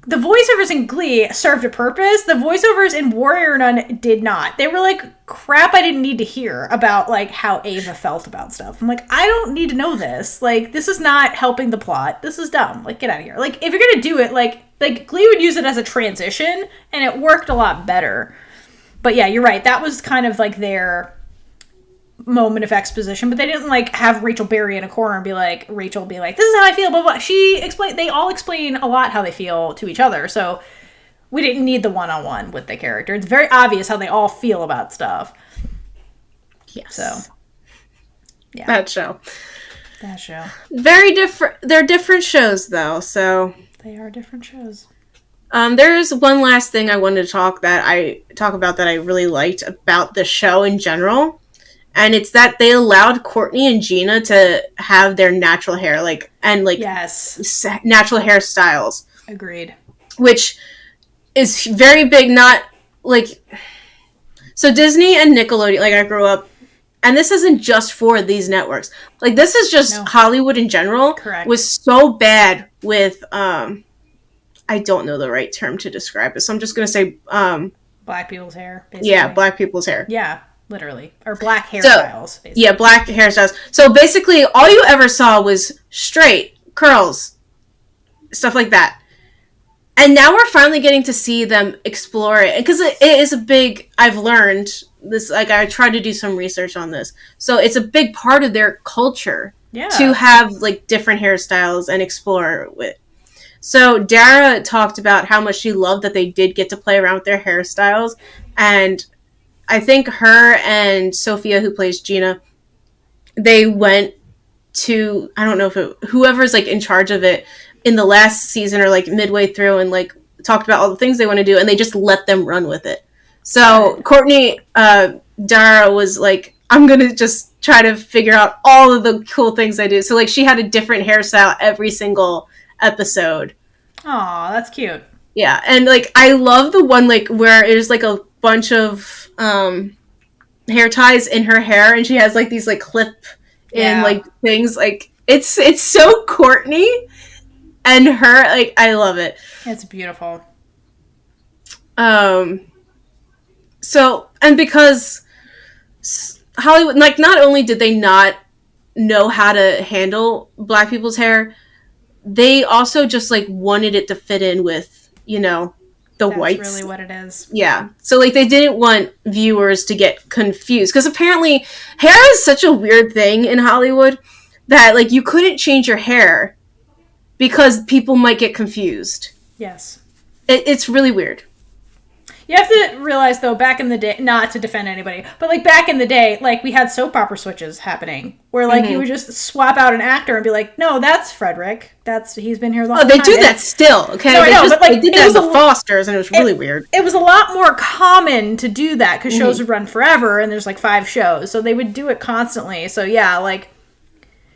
The voiceovers in Glee served a purpose. The voiceovers in Warrior Nun did not. They were like, crap I didn't need to hear about, like, how Ava felt about stuff. I'm like, I don't need to know this. Like, this is not helping the plot. This is dumb. Like, get out of here. Like, if you're gonna do it, like Glee would use it as a transition, and it worked a lot better. But yeah, you're right. That was kind of, like, their moment of exposition, but they didn't like have Rachel Berry in a corner and be like, Rachel be like, this is how I feel, blah, blah. They all explain a lot how they feel to each other, so we didn't need the one-on-one with the character. It's very obvious how they all feel about stuff. Yes. So, yeah. That show. Very different. They're different shows, though, so. They are different shows. There's one last thing I wanted to talk about that I really liked about the show in general. And it's that they allowed Courtney and Gina to have their natural hair, yes, natural hairstyles. Agreed. Which is very big, not, like... So Disney and Nickelodeon, like, I grew up... And this isn't just for these networks. Like, this is just Hollywood in general. Correct. Was so bad with, I don't know the right term to describe it, so I'm just going to say... Black people's hair, basically. Yeah, black people's hair. Yeah. Literally. Or black hairstyles, basically. Yeah, black hairstyles. So basically, all you ever saw was straight, curls, stuff like that. And now we're finally getting to see them explore it. Because it is a big, I've learned this, like, I tried to do some research on this. So it's a big part of their culture to have, like, different hairstyles and explore with. So Dara talked about how much she loved that they did get to play around with their hairstyles. And I think her and Sophia, who plays Gina, they went to, I don't know if whoever's, like, in charge of it in the last season or, like, midway through, and, like, talked about all the things they want to do, and they just let them run with it. So Courtney, Dara was like, I'm going to just try to figure out all of the cool things I do. So, like, she had a different hairstyle every single episode. Aw, that's cute. Yeah, and, like, I love the one, like, where it is, like, a bunch of hair ties in her hair, and she has, like, these, like, clip in, like, things. Like, it's so Courtney and her. Like, I love it. It's beautiful. So, and because Hollywood, like, not only did they not know how to handle Black people's hair, they also just, like, wanted it to fit in with, you know, the whites. That's really what it is. Yeah. So, like, they didn't want viewers to get confused. Because apparently, hair is such a weird thing in Hollywood that, like, you couldn't change your hair because people might get confused. Yes. It's really weird. You have to realize, though, back in the day, not to defend anybody, but, like, back in the day, like, we had soap opera switches happening where, like, you would just swap out an actor and be like, no, that's Frederick. He's been here a long time. Oh, they do that still, okay? No, I know, but, like, they did that with the Fosters, and it was really weird. It was a lot more common to do that because shows would run forever, and there's, like, 5 shows, so they would do it constantly. So, yeah, like,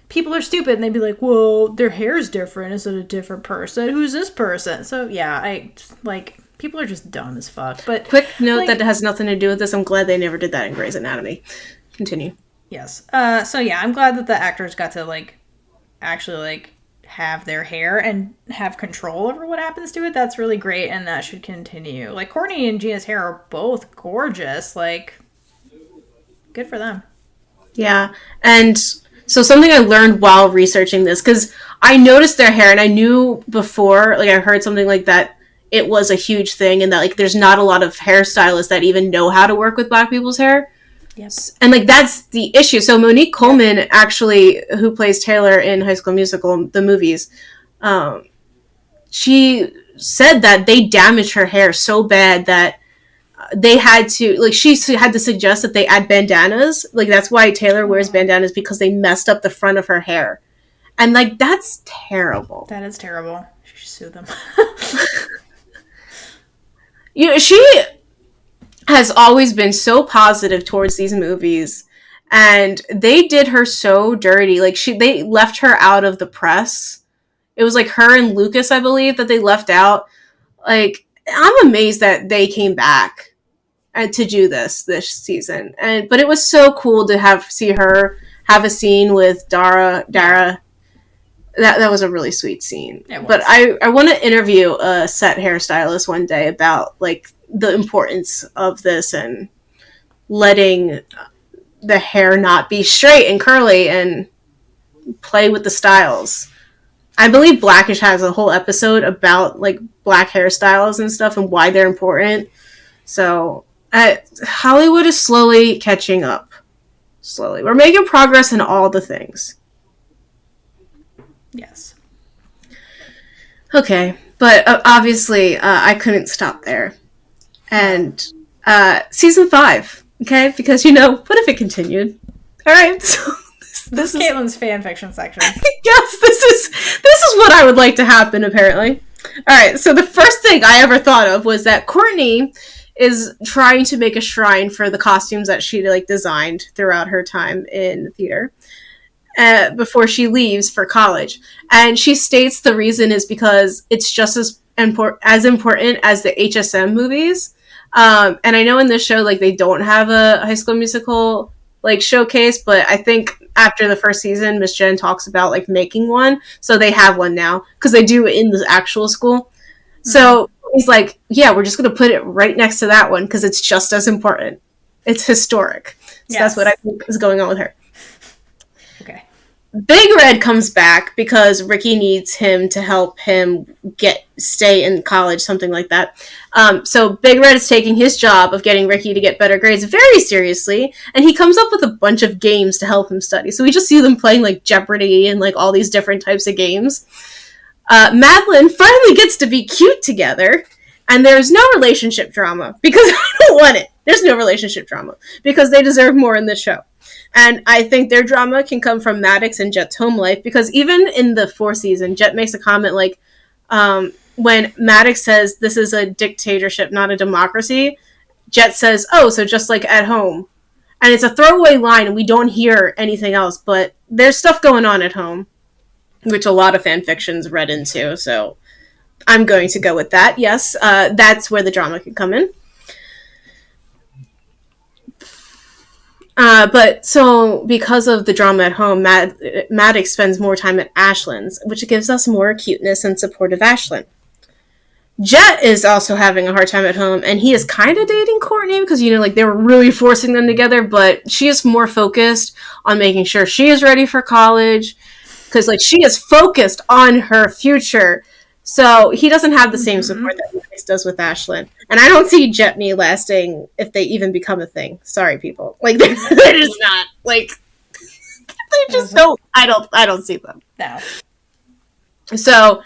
people are stupid, and they'd be like, well, their hair's different. Is it a different person? Who's this person? So, yeah, people are just dumb as fuck. But quick note, like, that has nothing to do with this. I'm glad they never did that in Grey's Anatomy. Continue. Yes. So yeah, I'm glad that the actors got to, like, actually, like, have their hair and have control over what happens to it. That's really great, and that should continue. Like, Courtney and Gina's hair are both gorgeous. Like, good for them. Yeah. And so something I learned while researching this, because I noticed their hair, and I knew before, like, I heard something like that, it was a huge thing, and that, like, there's not a lot of hairstylists that even know how to work with Black people's hair. Yes. And, like, that's the issue. So Monique Coleman, actually, who plays Taylor in High School Musical, the movies, she said that they damaged her hair so bad that they had to, like, she had to suggest that they add bandanas. Like, that's why Taylor wears bandanas, because they messed up the front of her hair. And, like, that's terrible. That is terrible. She should sue them. You know, she has always been so positive towards these movies, and they did her so dirty. Like, they left her out of the press. It was, like, her and Lucas, I believe, that they left out. Like, I'm amazed that they came back and to do this season. But it was so cool to see her have a scene with Dara. That was a really sweet scene. But I want to interview a set hairstylist one day about, like, the importance of this and letting the hair not be straight and curly and play with the styles. I believe Blackish has a whole episode about, like, Black hairstyles and stuff and why they're important. So Hollywood is slowly catching up. Slowly. We're making progress in all the things. Yes. Okay, but obviously I couldn't stop there. And season 5, okay? Because, you know, what if it continued? All right, so this is Kaitlynn's fanfiction section. Yes, this is what I would like to happen, apparently. All right, so the first thing I ever thought of was that Courtney is trying to make a shrine for the costumes that she, like, designed throughout her time in theater. Before she leaves for college. And she states the reason is because it's just as important as the HSM movies. And I know in this show, like, they don't have a High School Musical, like, showcase, but I think after the first season, Miss Jen talks about, like, making one. So they have one now, because they do it in the actual school. Mm-hmm. So he's like, yeah, we're just going to put it right next to that one, because it's just as important. It's historic. So yes. That's what I think is going on with her. Okay. Big Red comes back because Ricky needs him to help him stay in college, something like that. So Big Red is taking his job of getting Ricky to get better grades very seriously, and he comes up with a bunch of games to help him study. So we just see them playing like Jeopardy and like all these different types of games. Madyln finally gets to be cute together, and there's no relationship drama because I don't want it. There's no relationship drama because they deserve more in this show. And I think their drama can come from Maddox and Jet's home life, because even in the 4th season, Jet makes a comment like, when Maddox says this is a dictatorship, not a democracy, Jet says, oh, so just like at home. And it's a throwaway line and we don't hear anything else, but there's stuff going on at home, which a lot of fan fictions read into, so I'm going to go with that. Yes, that's where the drama can come in. But so because of the drama at home, Maddox spends more time at Ashlyn's, which gives us more cuteness and support of Ashlyn. Jet is also having a hard time at home, and he is kind of dating Courtney because, like they were really forcing them together, but she is more focused on making sure she is ready for college because, like, she is focused on her future. So he doesn't have the same support that Maddox does with Ashlyn. And I don't see Jetney lasting if they even become a thing. Sorry, people. Like, they're just not. Like, they just don't. I don't see them. No. So,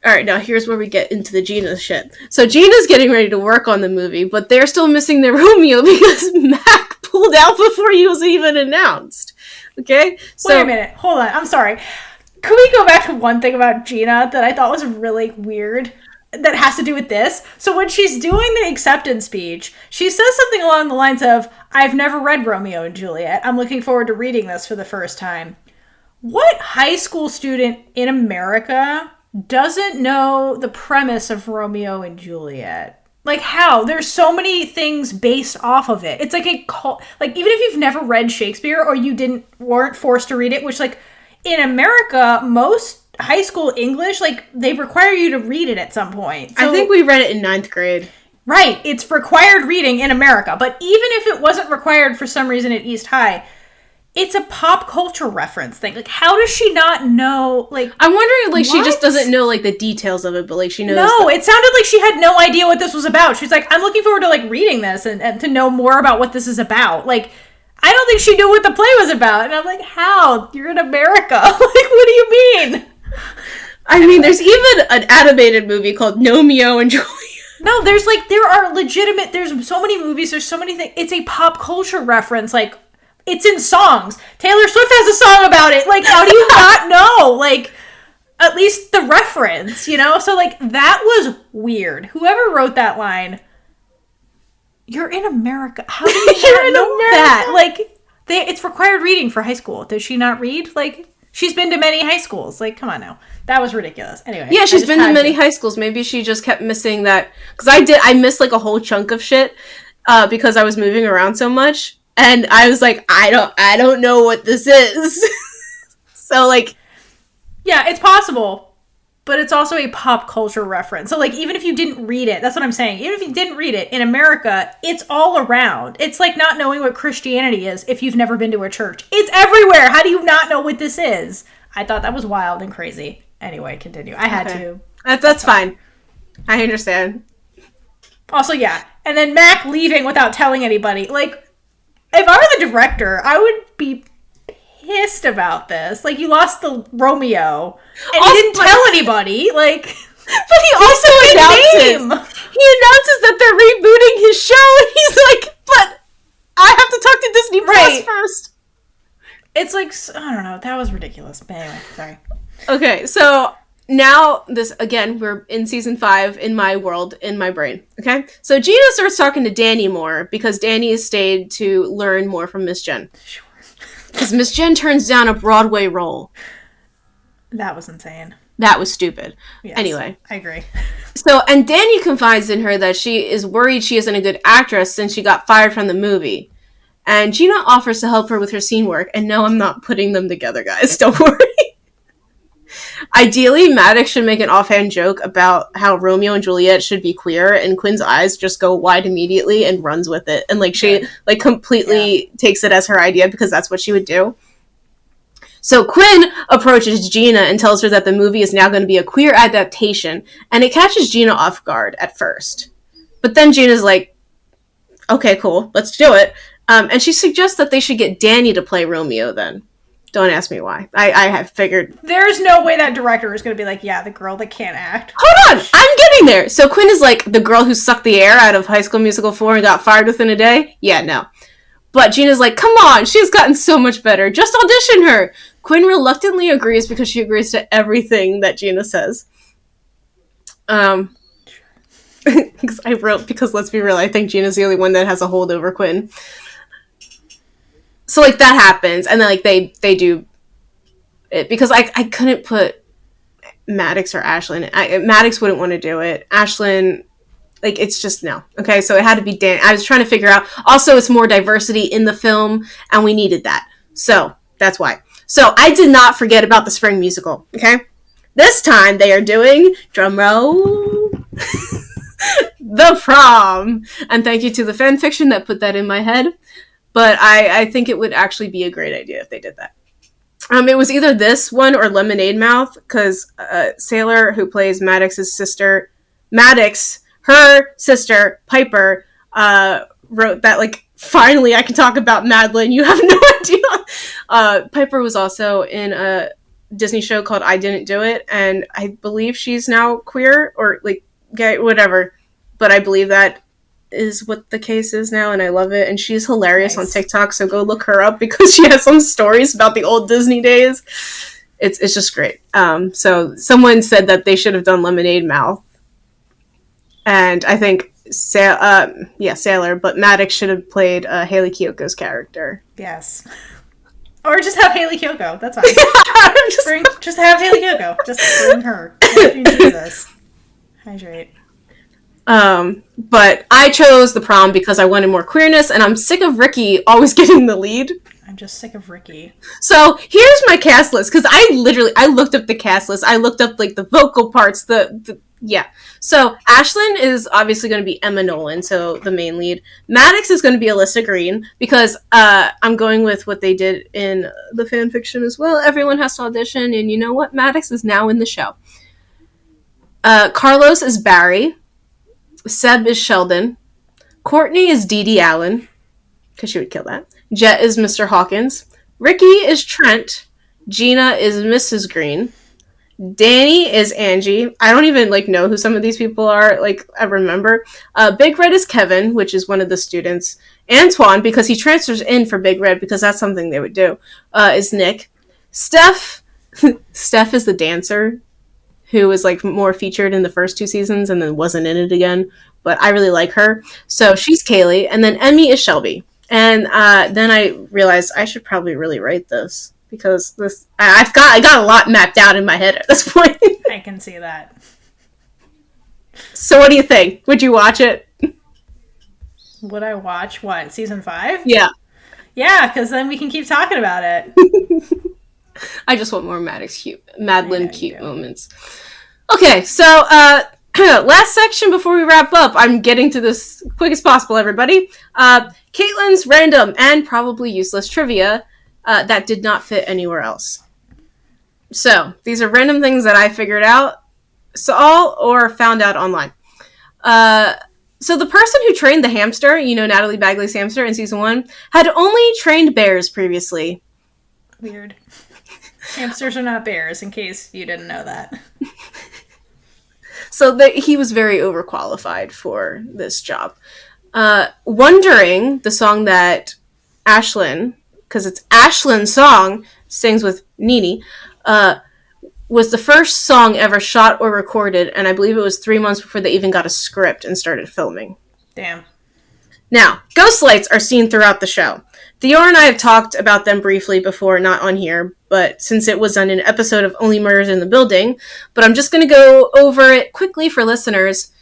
alright, now here's where we get into the Gina shit. So Gina's getting ready to work on the movie, but they're still missing their Romeo because Mac pulled out before he was even announced. Okay? So, wait a minute. Hold on. I'm sorry. Could we go back to one thing about Gina that I thought was really weird that has to do with this? So when she's doing the acceptance speech, she says something along the lines of, I've never read Romeo and Juliet. I'm looking forward to reading this for the first time. What high school student in America doesn't know the premise of Romeo and Juliet? Like, how? There's so many things based off of it. It's like like, even if you've never read Shakespeare or you weren't forced to read it, which, like, in America, most high school English, like, they require you to read it at some point. So, I think we read it in 9th grade. Right. It's required reading in America. But even if it wasn't required for some reason at East High, it's a pop culture reference thing. Like, how does she not know, like... I'm wondering, like, what? She just doesn't know, like, the details of it, but, like, she knows... No, it sounded like she had no idea what this was about. She's like, I'm looking forward to, like, reading this and to know more about what this is about. Like... I don't think she knew what the play was about. And I'm like, how? You're in America. Like, what do you mean? I mean, there's even an animated movie called Romeo and Juliet. No, there are legitimate, there's so many movies, there's so many things. It's a pop culture reference. Like, it's in songs. Taylor Swift has a song about it. Like, how do you not know? Like, at least the reference, So, like, that was weird. Whoever wrote that line... You're in America. How do you not know that? Like, it's required reading for high school. Does she not read? Like, she's been to many high schools. Like, come on now. That was ridiculous. Anyway. Yeah, she's been to many high schools. Maybe she just kept missing that. Because I missed, like, a whole chunk of shit because I was moving around so much. And I was like, I don't know what this is. So, like... Yeah, it's possible. But it's also a pop culture reference. So, like, even if you didn't read it, that's what I'm saying. Even if you didn't read it, in America, it's all around. It's like not knowing what Christianity is if you've never been to a church. It's everywhere. How do you not know what this is? I thought that was wild and crazy. Anyway, continue. I had to. That's fine. I understand. Also, yeah. And then Mac leaving without telling anybody. Like, if I were the director, I would be pissed about this. Like, you lost the Romeo and also, he didn't tell anybody. Like, but he also announces that they're rebooting his show, and he's like, but I have to talk to Disney Plus first. It's like, I don't know, that was ridiculous. But anyway, sorry. Okay, so now this again, we're in season 5 in my world, in my brain. Okay, so Gina starts talking to Danny more because Danny has stayed to learn more from Miss Jen. Sure. Because Miss Jen turns down a Broadway role. That was insane. That was stupid. Yes, anyway. I agree. So, and Danny confides in her that she is worried she isn't a good actress since she got fired from the movie. And Gina offers to help her with her scene work. And no, I'm not putting them together, guys. Don't worry. Ideally, Maddox should make an offhand joke about how Romeo and Juliet should be queer, and Quinn's eyes just go wide immediately and runs with it. And, like, she, like, completely takes it as her idea because that's what she would do. So Quinn approaches Gina and tells her that the movie is now going to be a queer adaptation, and it catches Gina off guard at first. But then Gina's like, okay, cool, let's do it. And she suggests that they should get Danny to play Romeo then. Don't ask me why. I have figured. There's no way that director is going to be like, yeah, the girl that can't act. Hold on, I'm getting there. So Quinn is like the girl who sucked the air out of High School Musical 4 and got fired within a day? Yeah, no. But Gina's like, come on, she's gotten so much better. Just audition her. Quinn reluctantly agrees because she agrees to everything that Gina says. Because let's be real, I think Gina's the only one that has a hold over Quinn. So, like, that happens, and then, like, they do it, because I couldn't put Maddox or Ashlyn. Maddox wouldn't want to do it. Ashlyn, like, it's just no. Okay, so it had to be Dan. I was trying to figure out, also, it's more diversity in the film, and we needed that. So, that's why. So, I did not forget about the spring musical, okay? This time, they are doing, drumroll, The Prom. And thank you to the fan fiction that put that in my head. But I think it would actually be a great idea if they did that. It was either this one or Lemonade Mouth, because Sailor, who plays Maddox's sister, her sister, Piper, wrote that, like, finally I can talk about Madyln. You have no idea. Piper was also in a Disney show called I Didn't Do It, and I believe she's now queer, or, like, gay, whatever. But I believe that is what the case is now, and I love it. And she's hilarious on TikTok, so go look her up because she has some stories about the old Disney days. It's just great. So someone said that they should have done Lemonade Mouth, and I think Sailor, but Maddox should have played Hayley Kiyoko's character. Yes. Or just have Hayley Kiyoko. That's fine. Just have Hayley Kiyoko. Just bring her. Jesus. Hydrate. But I chose The Prom because I wanted more queerness, and I'm sick of Ricky always getting the lead. I'm just sick of Ricky. So here's my cast list, because I looked up the cast list. I looked up, like, the vocal parts, yeah. So Ashlyn is obviously going to be Emma Nolan, so the main lead. Maddox is going to be Alyssa Green, because I'm going with what they did in the fan fiction as well. Everyone has to audition, and you know what? Maddox is now in the show. Carlos is Barry. Seb is Sheldon. Courtney is Dee Dee Allen, because she would kill that. Jet is Mr. Hawkins. Ricky is Trent. Gina is Mrs. Green. Danny is Angie. I don't even, like, know who some of these people are. Like, I remember. Big Red is Kevin, which is one of the students. Antoine, because he transfers in for Big Red, because that's something they would do, is Nick. Steph is the dancer, who was, like, more featured in the first 2 seasons and then wasn't in it again. But I really like her. So she's Kaylee. And then Emmy is Shelby. And then I realized I should probably really write this, because I got a lot mapped out in my head at this point. I can see that. So what do you think? Would you watch it? Would I watch what? Season 5? Yeah. Yeah, because then we can keep talking about it. I just want more Madyln cute moments. Okay, so last section before we wrap up. I'm getting to this quick as possible, everybody. Kaitlynn's random and probably useless trivia that did not fit anywhere else. So, these are random things that I figured out, saw, or found out online. So the person who trained the hamster, you know, Natalie Bagley's hamster in season 1, had only trained bears previously. Weird. Hamsters are not bears, in case you didn't know that. So he was very overqualified for this job. Wondering, the song that Ashlyn, because it's Ashlyn's song, sings with Nene, was the first song ever shot or recorded, and I believe it was 3 months before they even got a script and started filming. Damn. Now, ghost lights are seen throughout the show. Theora and I have talked about them briefly before, not on here, but since it was on an episode of Only Murders in the Building, but I'm just going to go over it quickly for listeners,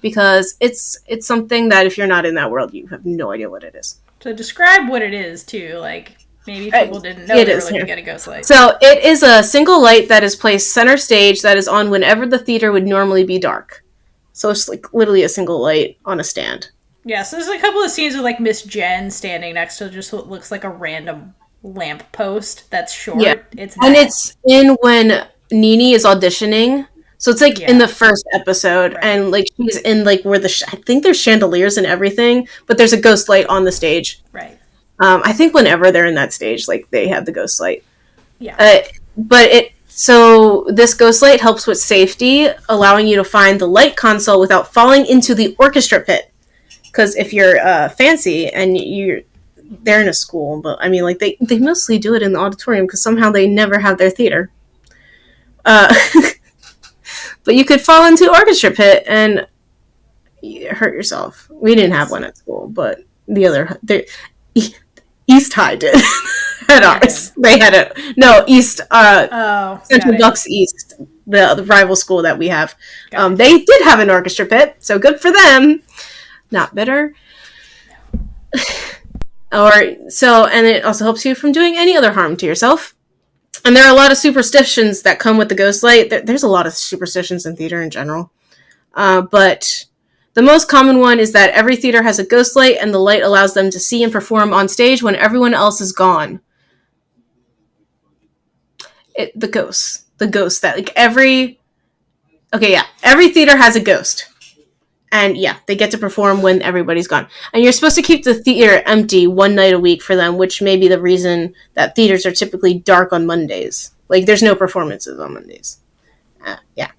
because it's something that if you're not in that world, you have no idea what it is. So describe what it is, too, like... Maybe people didn't know they were looking at a ghost light. So it is a single light that is placed center stage that is on whenever the theater would normally be dark. So it's like literally a single light on a stand. Yeah, so there's a couple of scenes with like Miss Jen standing next to just what looks like a random lamppost that's short. Yeah. It's And that. it's in when Nini is auditioning. So it's like in Yeah. the first episode, Right. and like she's in like where I think there's chandeliers and everything, but there's a ghost light on the stage. Right. I think whenever they're in that stage, like they have the ghost light. Yeah. But this ghost light helps with safety, allowing you to find the light console without falling into the orchestra pit. Because if you're fancy and they're in a school, but I mean, like they mostly do it in the auditorium because somehow they never have their theater. But you could fall into orchestra pit and hurt yourself. We didn't have one at school, but East High did at ours. They had East Central Bucks East, the rival school that we have. They did have an orchestra pit, so good for them. Not bitter. And it also helps you from doing any other harm to yourself. And there are a lot of superstitions that come with the ghost light. There's a lot of superstitions in theater in general. But the most common one is that every theater has a ghost light, and the light allows them to see and perform on stage when everyone else is gone. The ghost that like every theater has a ghost. And yeah, they get to perform when everybody's gone. And you're supposed to keep the theater empty one night a week for them, which may be the reason that theaters are typically dark on Mondays. Like, there's no performances on Mondays. Yeah.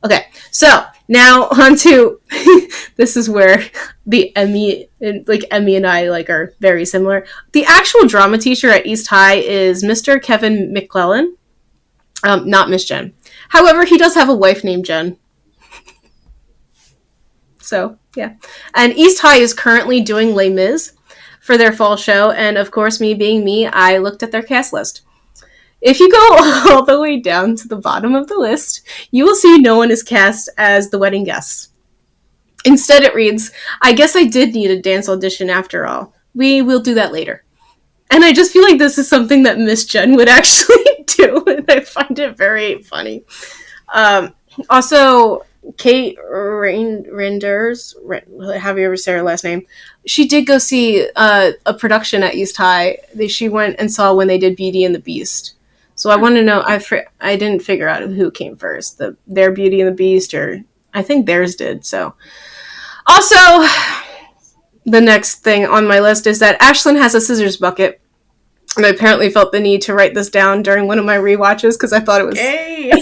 Okay, so now on to this is where the Emmy and I are very similar. The actual drama teacher at East High is Mr. Kevin McClellan, not Miss Jen. However, he does have a wife named Jen. So, yeah. And East High is currently doing Les Mis for their fall show. And of course, me being me, I looked at their cast list. If you go all the way down to the bottom of the list, you will see no one is cast as the wedding guests. Instead, it reads, I guess I did need a dance audition after all. We will do that later. And I just feel like this is something that Miss Jen would actually do. And I find it very funny. Also, Kate Renders, however you ever say her last name, she did go see a production at East High. She went and saw when they did Beauty and the Beast. So I want to know, I didn't figure out who came first, their Beauty and the Beast, or I think theirs did. So also, the next thing on my list is that Ashlyn has a scissors bucket. And I apparently felt the need to write this down during one of my rewatches because I thought it was... Hey!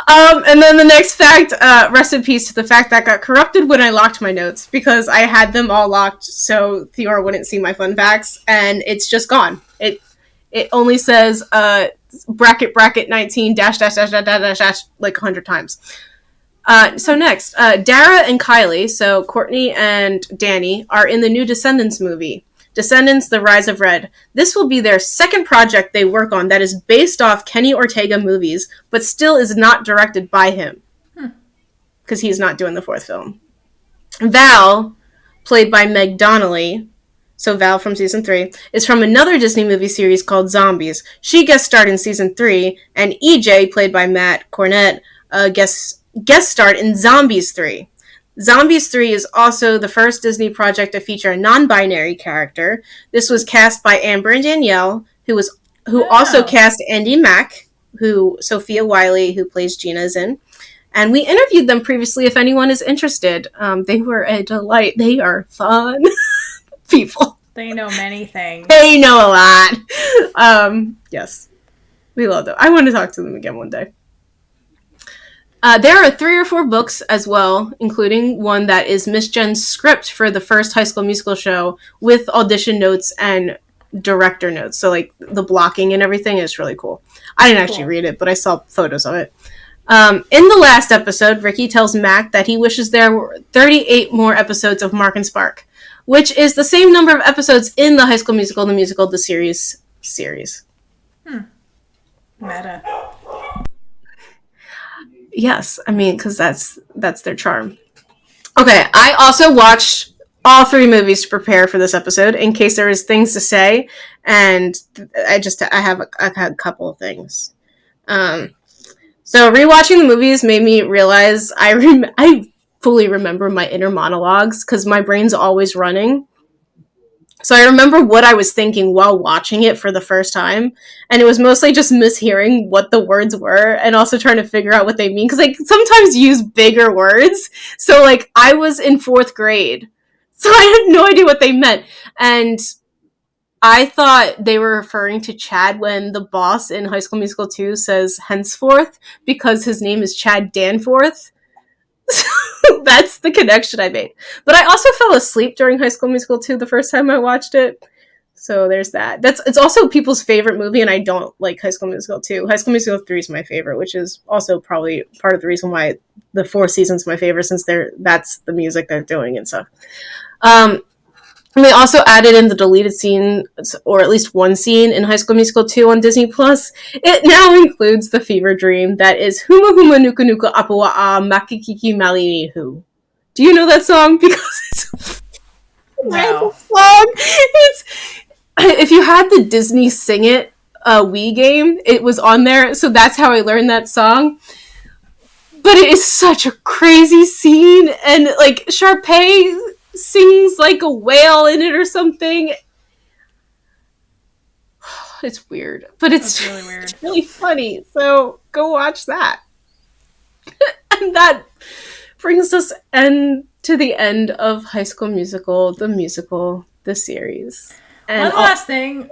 And then the next fact, rest in peace to the fact that got corrupted when I locked my notes because I had them all locked so Theora wouldn't see my fun facts, and it's just gone. It only says bracket 19 dash like 100 times. So next, Dara and Kylie, so Courtney and Danny, are in the new Descendants movie. Descendants, The Rise of Red. This will be their second project they work on that is based off Kenny Ortega movies, but still is not directed by him. Because he's not doing the fourth film. Val, played by Meg Donnelly, so Val from season 3, is from another Disney movie series called Zombies. She guest starred in season 3, and EJ, played by Matt Cornett, guest starred in Zombies 3. Zombies 3 is also the first Disney project to feature a non-binary character. This was cast by Amber and Danielle, who also cast Andy Mack, who Sophia Wiley, who plays Gina, is in. And we interviewed them previously if anyone is interested. They were a delight. They are fun people. They know many things. They know a lot. Yes. We love them. I want to talk to them again one day. There are 3 or 4 books as well, including one that is Miss Jen's script for the first High School Musical show with audition notes and director notes. So, like, the blocking and everything is really cool. I didn't actually read it, but I saw photos of it. In the last episode, Ricky tells Mac that he wishes there were 38 more episodes of Mark and Spark, which is the same number of episodes in the High School Musical, the series. Meta. Yes, I mean, because that's their charm. Okay, I also watched all 3 movies to prepare for this episode in case there is things to say, and I have a couple of things. So rewatching the movies made me realize I fully remember my inner monologues because my brain's always running. So I remember what I was thinking while watching it for the first time, and it was mostly just mishearing what the words were and also trying to figure out what they mean, because like sometimes use bigger words. So like I was in 4th grade, so I had no idea what they meant, and I thought they were referring to Chad when the boss in High School Musical 2 says henceforth because his name is Chad Danforth. That's the connection I made. But I also fell asleep during High School Musical 2 the first time I watched it. So there's that. It's also people's favorite movie, and I don't like High School Musical 2. High School Musical 3 is my favorite, which is also probably part of the reason why the 4th season's my favorite, since that's the music they're doing and stuff. And they also added in the deleted scene, or at least one scene, in High School Musical 2 on Disney+. It now includes the fever dream that is Huma Huma Nuka Nuka Apua A Makikiki Malini Hu. Do you know that song? Because it's a random song. If you had the Disney Sing It Wii game, it was on there, so that's how I learned that song. But it is such a crazy scene, and like Sharpay sings like a whale in it or something. It's weird, but it's really weird. It's really funny. So go watch that. And that brings us to the end of High School Musical, the series. And one last thing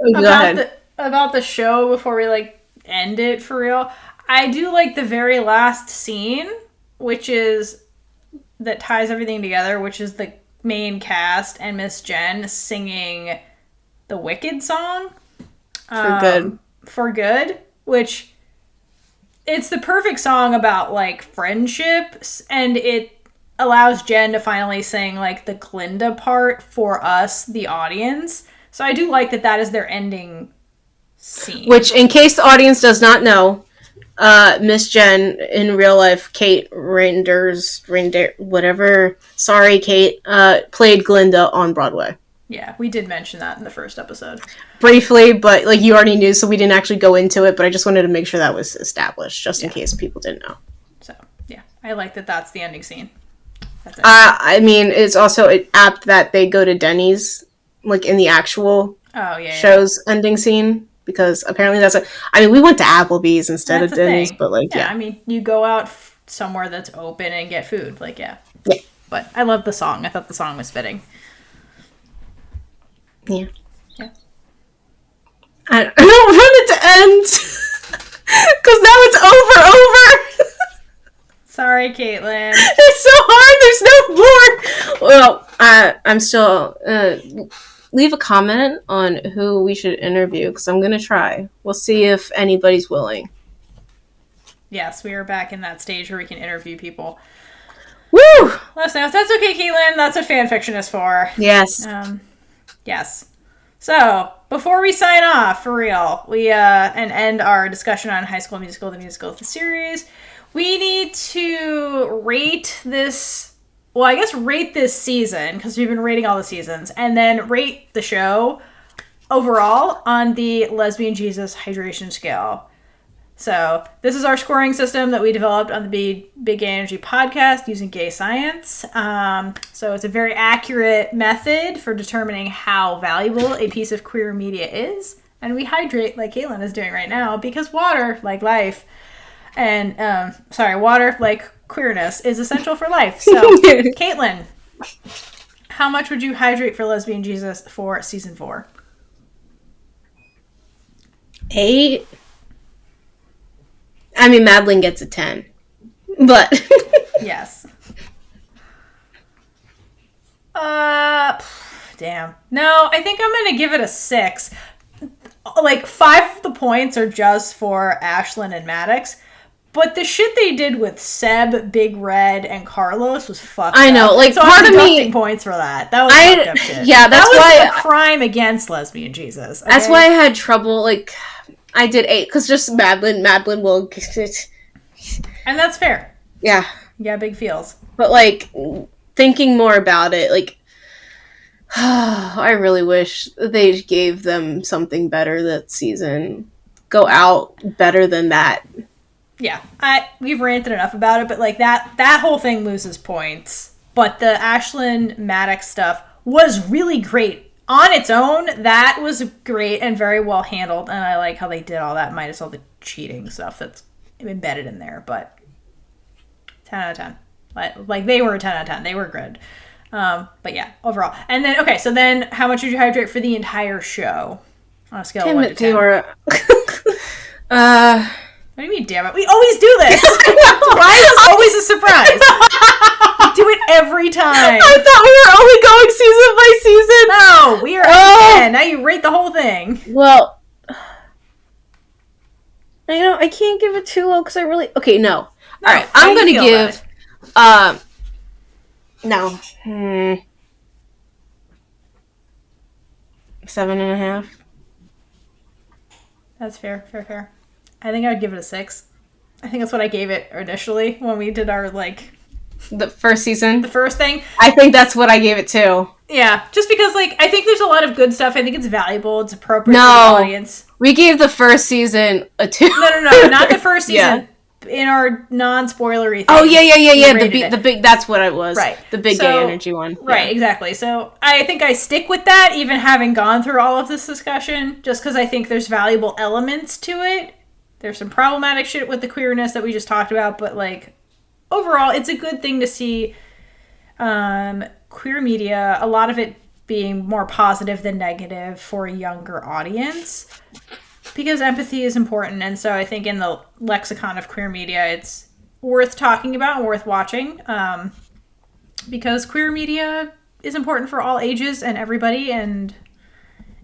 about the show before we like end it for real. I do like the very last scene, which is that ties everything together, which is the main cast and Miss Jen singing the Wicked song. For Good, which it's the perfect song about like friendships, and it allows Jen to finally sing like the Glinda part for us, the audience. So I do like that is their ending scene. Which, in case the audience does not know, Miss Jen in real life, Kate Kate, played Glinda on Broadway. Yeah, we did mention that in the first episode. Briefly, but like you already knew, so we didn't actually go into it, but I just wanted to make sure that was established, just in case people didn't know. So, yeah, I like that's the ending scene. That's it. I mean, it's also apt that they go to Denny's, like in the actual show's ending scene. Because apparently we went to Applebee's instead of Denny's, but like, I mean, you go out somewhere that's open and get food, like, yeah. But I love the song. I thought the song was fitting. Yeah. I don't want it to end, because now it's over. Sorry, Kaitlynn. It's so hard. There's no more. Well, I'm still... leave a comment on who we should interview, because I'm going to try. We'll see if anybody's willing. Yes, we are back in that stage where we can interview people. Woo! Let us know if that's okay, Kaitlynn. That's what fan fiction is for. Yes. Yes. So, before we sign off, for real, and end our discussion on High School Musical, the musical, the series, we need to rate this... Well, I guess rate this season, because we've been rating all the seasons, and then rate the show overall on the Lesbian Jesus hydration scale. So this is our scoring system that we developed on the Big Gay Energy podcast using gay science. So it's a very accurate method for determining how valuable a piece of queer media is. And we hydrate like Kaitlynn is doing right now, because water, like life, and water, like queerness, is essential for life. So, Kaitlynn, how much would you hydrate for Lesbian Jesus for season 4? 8. I mean, Madyln gets a 10, but yes. Damn. No, I think I'm gonna give it a 6. Like 5 of the points are just for Ashlyn and Maddox. But the shit they did with Seb, Big Red, and Carlos was fucked up. I know, like, so part of me... points for that. That was fucked up shit. Yeah, that was a crime against Lesbian Jesus. Okay? That's why I had trouble, like, I did 8, because just Madyln will... And that's fair. Yeah. Yeah, big feels. But, like, thinking more about it, like, I really wish they gave them something better that season. Go out better than that. Yeah, we've ranted enough about it, but like that whole thing loses points. But the Ashlyn Maddox stuff was really great on its own, that was great and very well handled. And I like how they did all that, minus all the cheating stuff that's embedded in there. But 10 out of 10. Like they were a 10 out of 10. They were good. But yeah, overall. And then, okay, so then how much would you hydrate for the entire show? On a scale of 1 to 10. What do you mean, damn it? We always do this. Why is this always a surprise? We do it every time. I thought we were only going season by season. No, we are at 10. Now you rate the whole thing. Well, I can't give it too low because I really... Okay, no. All right, I'm going to give... No. 7.5. That's fair. I think I would give it a 6. I think that's what I gave it initially when we did our, the first season? The first thing. I think that's what I gave it too. Yeah, just because, I think there's a lot of good stuff. I think it's valuable. It's appropriate for the audience. We gave the first season a 2. No, not the first season. Yeah. In our non-spoilery thing. Oh, yeah. The big, that's what it was. Right. The big gay energy one. Right, exactly. So I think I stick with that, even having gone through all of this discussion, just because I think there's valuable elements to it. There's some problematic shit with the queerness that we just talked about, but overall, it's a good thing to see queer media, a lot of it being more positive than negative for a younger audience, because empathy is important. And so I think in the lexicon of queer media, it's worth talking about and worth watching, because queer media is important for all ages and everybody, and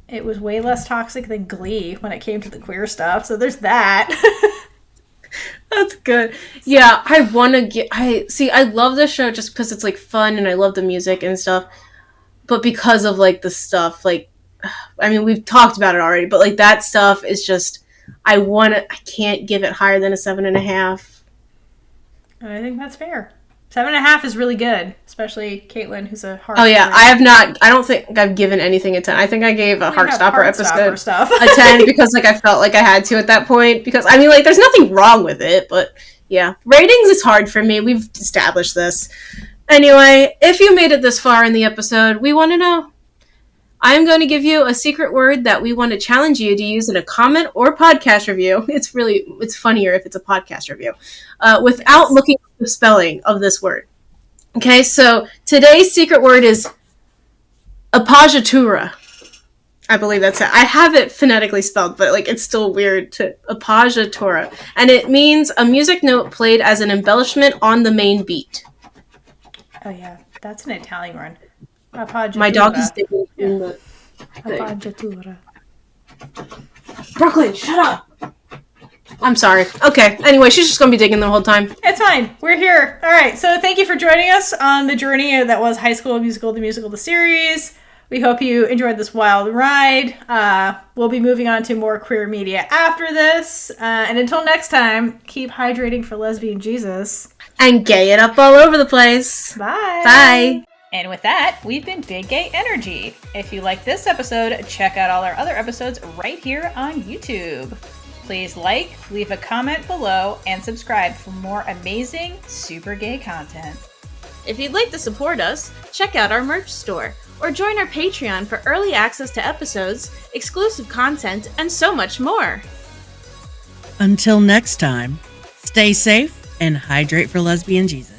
it was way less toxic than Glee when it came to the queer stuff. So there's that. That's good. Yeah, I want to get... I love this show just because it's, fun, and I love the music and stuff. But because of, the stuff, we've talked about it already, but, that stuff is just... I can't give it higher than a 7.5. I think that's fair. 7.5 is really good, especially Kaitlynn, who's a heart. Oh yeah, I don't think I've given anything a 10. I think I gave a Heartstopper episode stuff. a 10 because I felt like I had to at that point, because there's nothing wrong with it, but yeah, ratings is hard for me. We've established this. Anyway, if you made it this far in the episode, we want to know. I'm going to give you a secret word that we want to challenge you to use in a comment or podcast review. It's funnier if it's a podcast review, without looking at the spelling of this word. Okay, so today's secret word is appoggiatura. I believe that's it. I have it phonetically spelled, but it's still weird to appoggiatura. And it means a music note played as an embellishment on the main beat. Oh yeah, that's an Italian word. My dog is digging in the appoggiatura. Brooklyn, shut up! I'm sorry. Okay, anyway, she's just going to be digging the whole time. It's fine. We're here. All right, so thank you for joining us on the journey that was High School Musical, the series. We hope you enjoyed this wild ride. We'll be moving on to more queer media after this. And until next time, keep hydrating for lesbian Jesus. And gay it up all over the place. Bye. Bye. And with that, we've been Big Gay Energy. If you like this episode, check out all our other episodes right here on YouTube. Please leave a comment below, and subscribe for more amazing, super gay content. If you'd like to support us, check out our merch store, or join our Patreon for early access to episodes, exclusive content, and so much more. Until next time, stay safe and hydrate for lesbian Jesus.